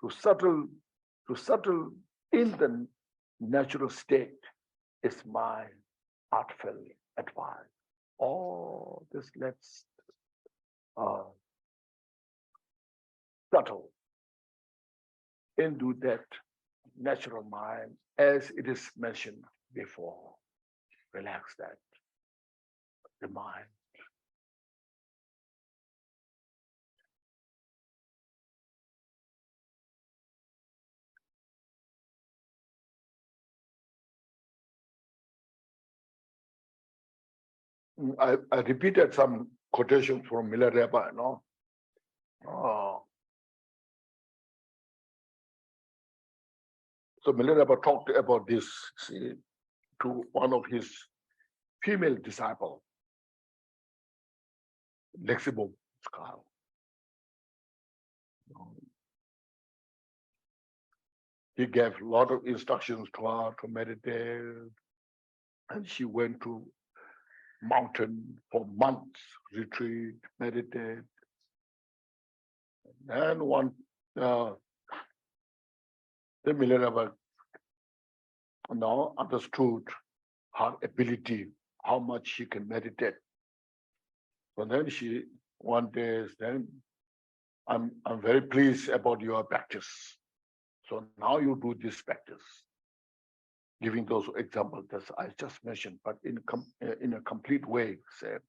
To settle in the natural state is my heartfelt advice. All this let's settle into that natural mind as it is mentioned before. Relax that, the mind. I repeated some quotations from Milarepa, no? So Milarepa talked about this, see, to one of his female disciples, Lexibum Skal. He gave a lot of instructions to her to meditate, and she went to mountain for months, retreat, meditate. And one, the Milarepa now understood her ability, how much she can meditate. So then she one day said, I'm very pleased about your practice. So now you do this practice, giving those examples that I just mentioned, but in a complete way. Said,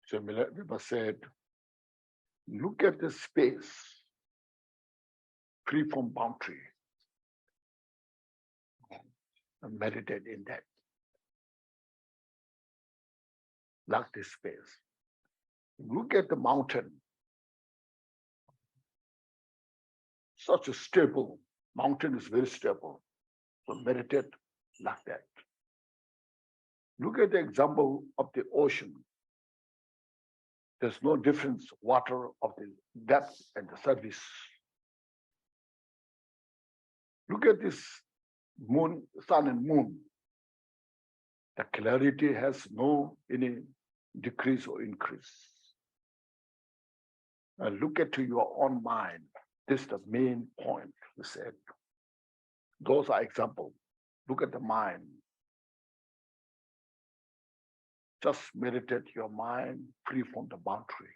so Milarepa said, look at the space free from boundary and meditate in that. Like this space. Look at the mountain. Such a stable mountain is very stable. So meditate like that. Look at the example of the ocean. There's no difference water of the depth and the surface. Look at this moon, sun and moon. The clarity has no any decrease or increase. And look at your own mind. This is the main point, he said. Those are examples. Look at the mind. Just meditate your mind free from the boundary.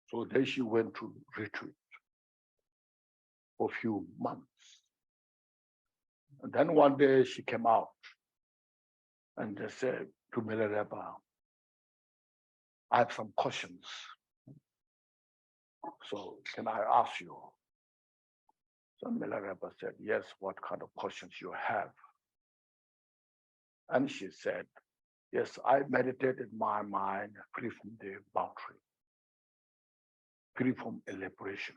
So then she went to retreat for a few months. And then one day she came out and they said to Milarepa, I have some questions. So can I ask you? So Milarepa said, yes, what kind of questions you have? And she said, yes, I meditated my mind free from the boundary, free from elaboration,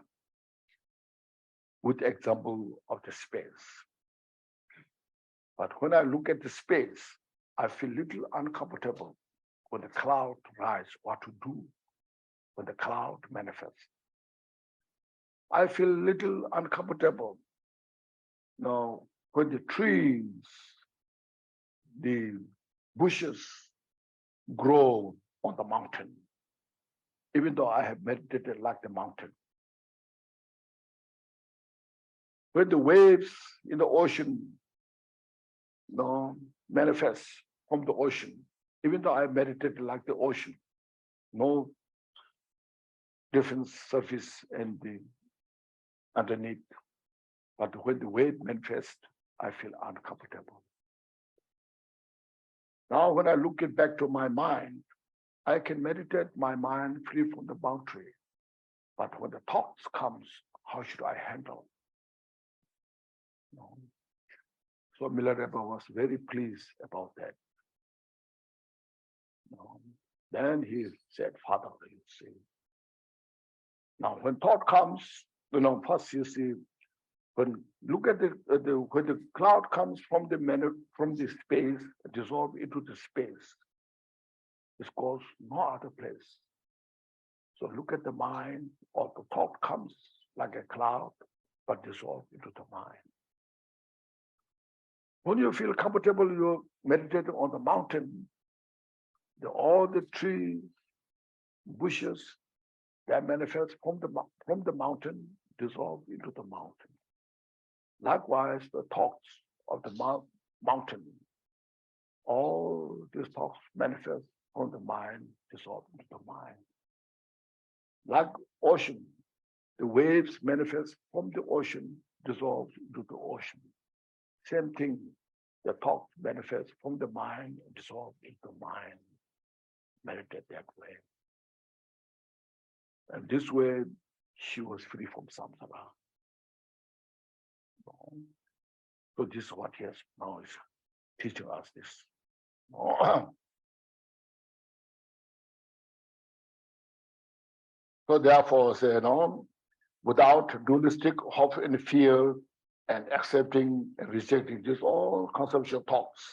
with example of the space. But when I look at the space, I feel little uncomfortable when the cloud rise, what to do when the cloud manifests. I feel little uncomfortable now when the trees, the bushes grow on the mountain, even though I have meditated like the mountain. When the waves in the ocean manifest from the ocean, even though I have meditated like the ocean, no different surface and the underneath. But when the wave manifests, I feel uncomfortable. Now, when I look it back to my mind, I can meditate my mind free from the boundary. But when the thoughts comes, how should I handle? So Milarepa was very pleased about that. Then he said, Father, you see. Now, when thought comes, first you see, When look at when the cloud comes from the space, dissolve into the space. It goes no other place. So look at the mind, or the thought comes like a cloud, but dissolve into the mind. When you feel comfortable, you're meditating on the mountain. All the trees, bushes, that manifest from the mountain, dissolve into the mountain. Likewise, the thoughts of the mountain, all these thoughts manifest from the mind, dissolve into the mind. Like ocean, the waves manifest from the ocean, dissolve into the ocean. Same thing, the thoughts manifest from the mind, dissolve into the mind. Meditate that way. And this way, she was free from samsara. So this is what he has now is teaching us this. So therefore, say, without dualistic hope and fear and accepting and rejecting this all conceptual thoughts,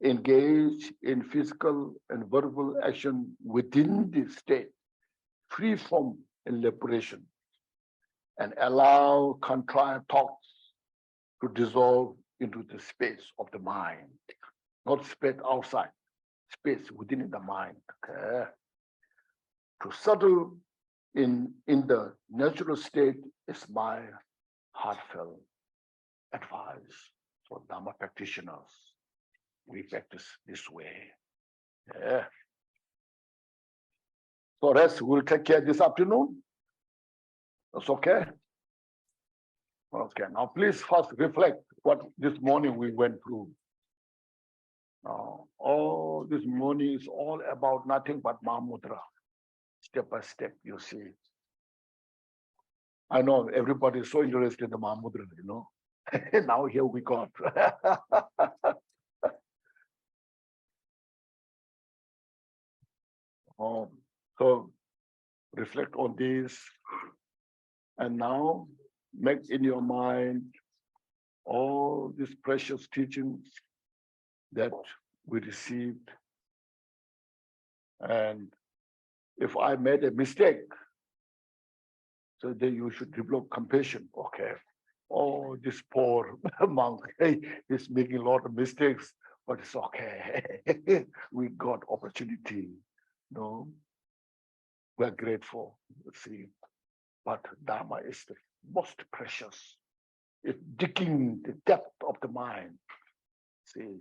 engage in physical and verbal action within the state, free from elaboration, and allow contrived thoughts to dissolve into the space of the mind, not space outside, space within the mind. Okay? To settle in the natural state is my heartfelt advice for Dharma practitioners. We practice this way. Yeah. So rest, we'll take care this afternoon. That's okay? Okay, now please first reflect what this morning we went through. Now, all this morning is all about nothing but Mahamudra. Step by step, you see. I know everybody is so interested in the Mahamudra, Now here we got. So reflect on this. And now make in your mind all these precious teachings that we received. And if I made a mistake, so then you should develop compassion. Okay. Oh, this poor monk, he's making a lot of mistakes, but it's okay. We got opportunity. No, we're grateful. See, but Dharma is the most precious. It's digging the depth of the mind. See,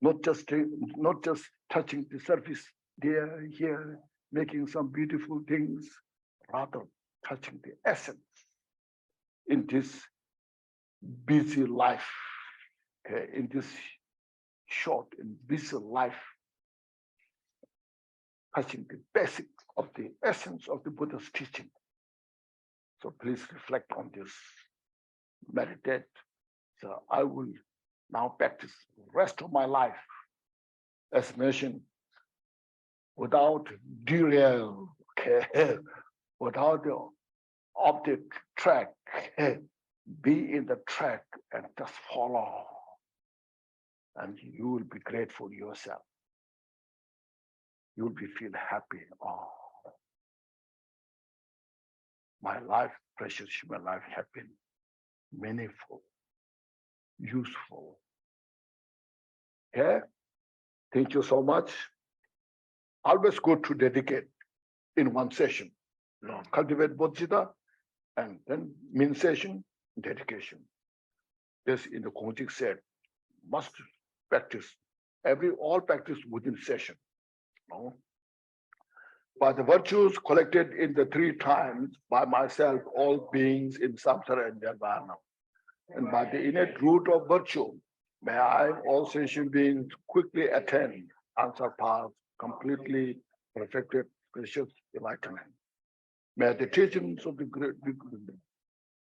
not just touching the surface there, here, making some beautiful things, rather touching the essence in this busy life, okay, in this short and busy life, touching the basic of the essence of the Buddha's teaching. So please reflect on this, meditate. So I will now practice the rest of my life, as mentioned, without derail, okay, without the object track, be in the track and just follow. And you will be grateful yourself. You will feel happy. Oh, my life, precious human life, has been meaningful, useful. Okay? Thank you so much. Always good to dedicate in one session. Cultivate bodhicitta and then mean session, dedication. This in the Konchog said, must practice, all practice within session. By the virtues collected in the 3 times by myself, all beings in samsara and nirvana, and by the innate root of virtue, may I, all sentient beings, quickly attain, answer path, completely perfected, precious enlightenment. May the teachings of the great,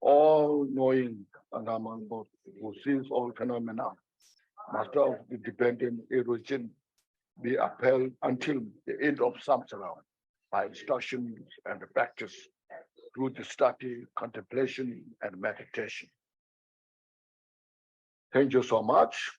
all-knowing Andaman, who sees all phenomena, master of the dependent erosion, be upheld until the end of samsara by instructions and practice through the study, contemplation, and meditation. Thank you so much.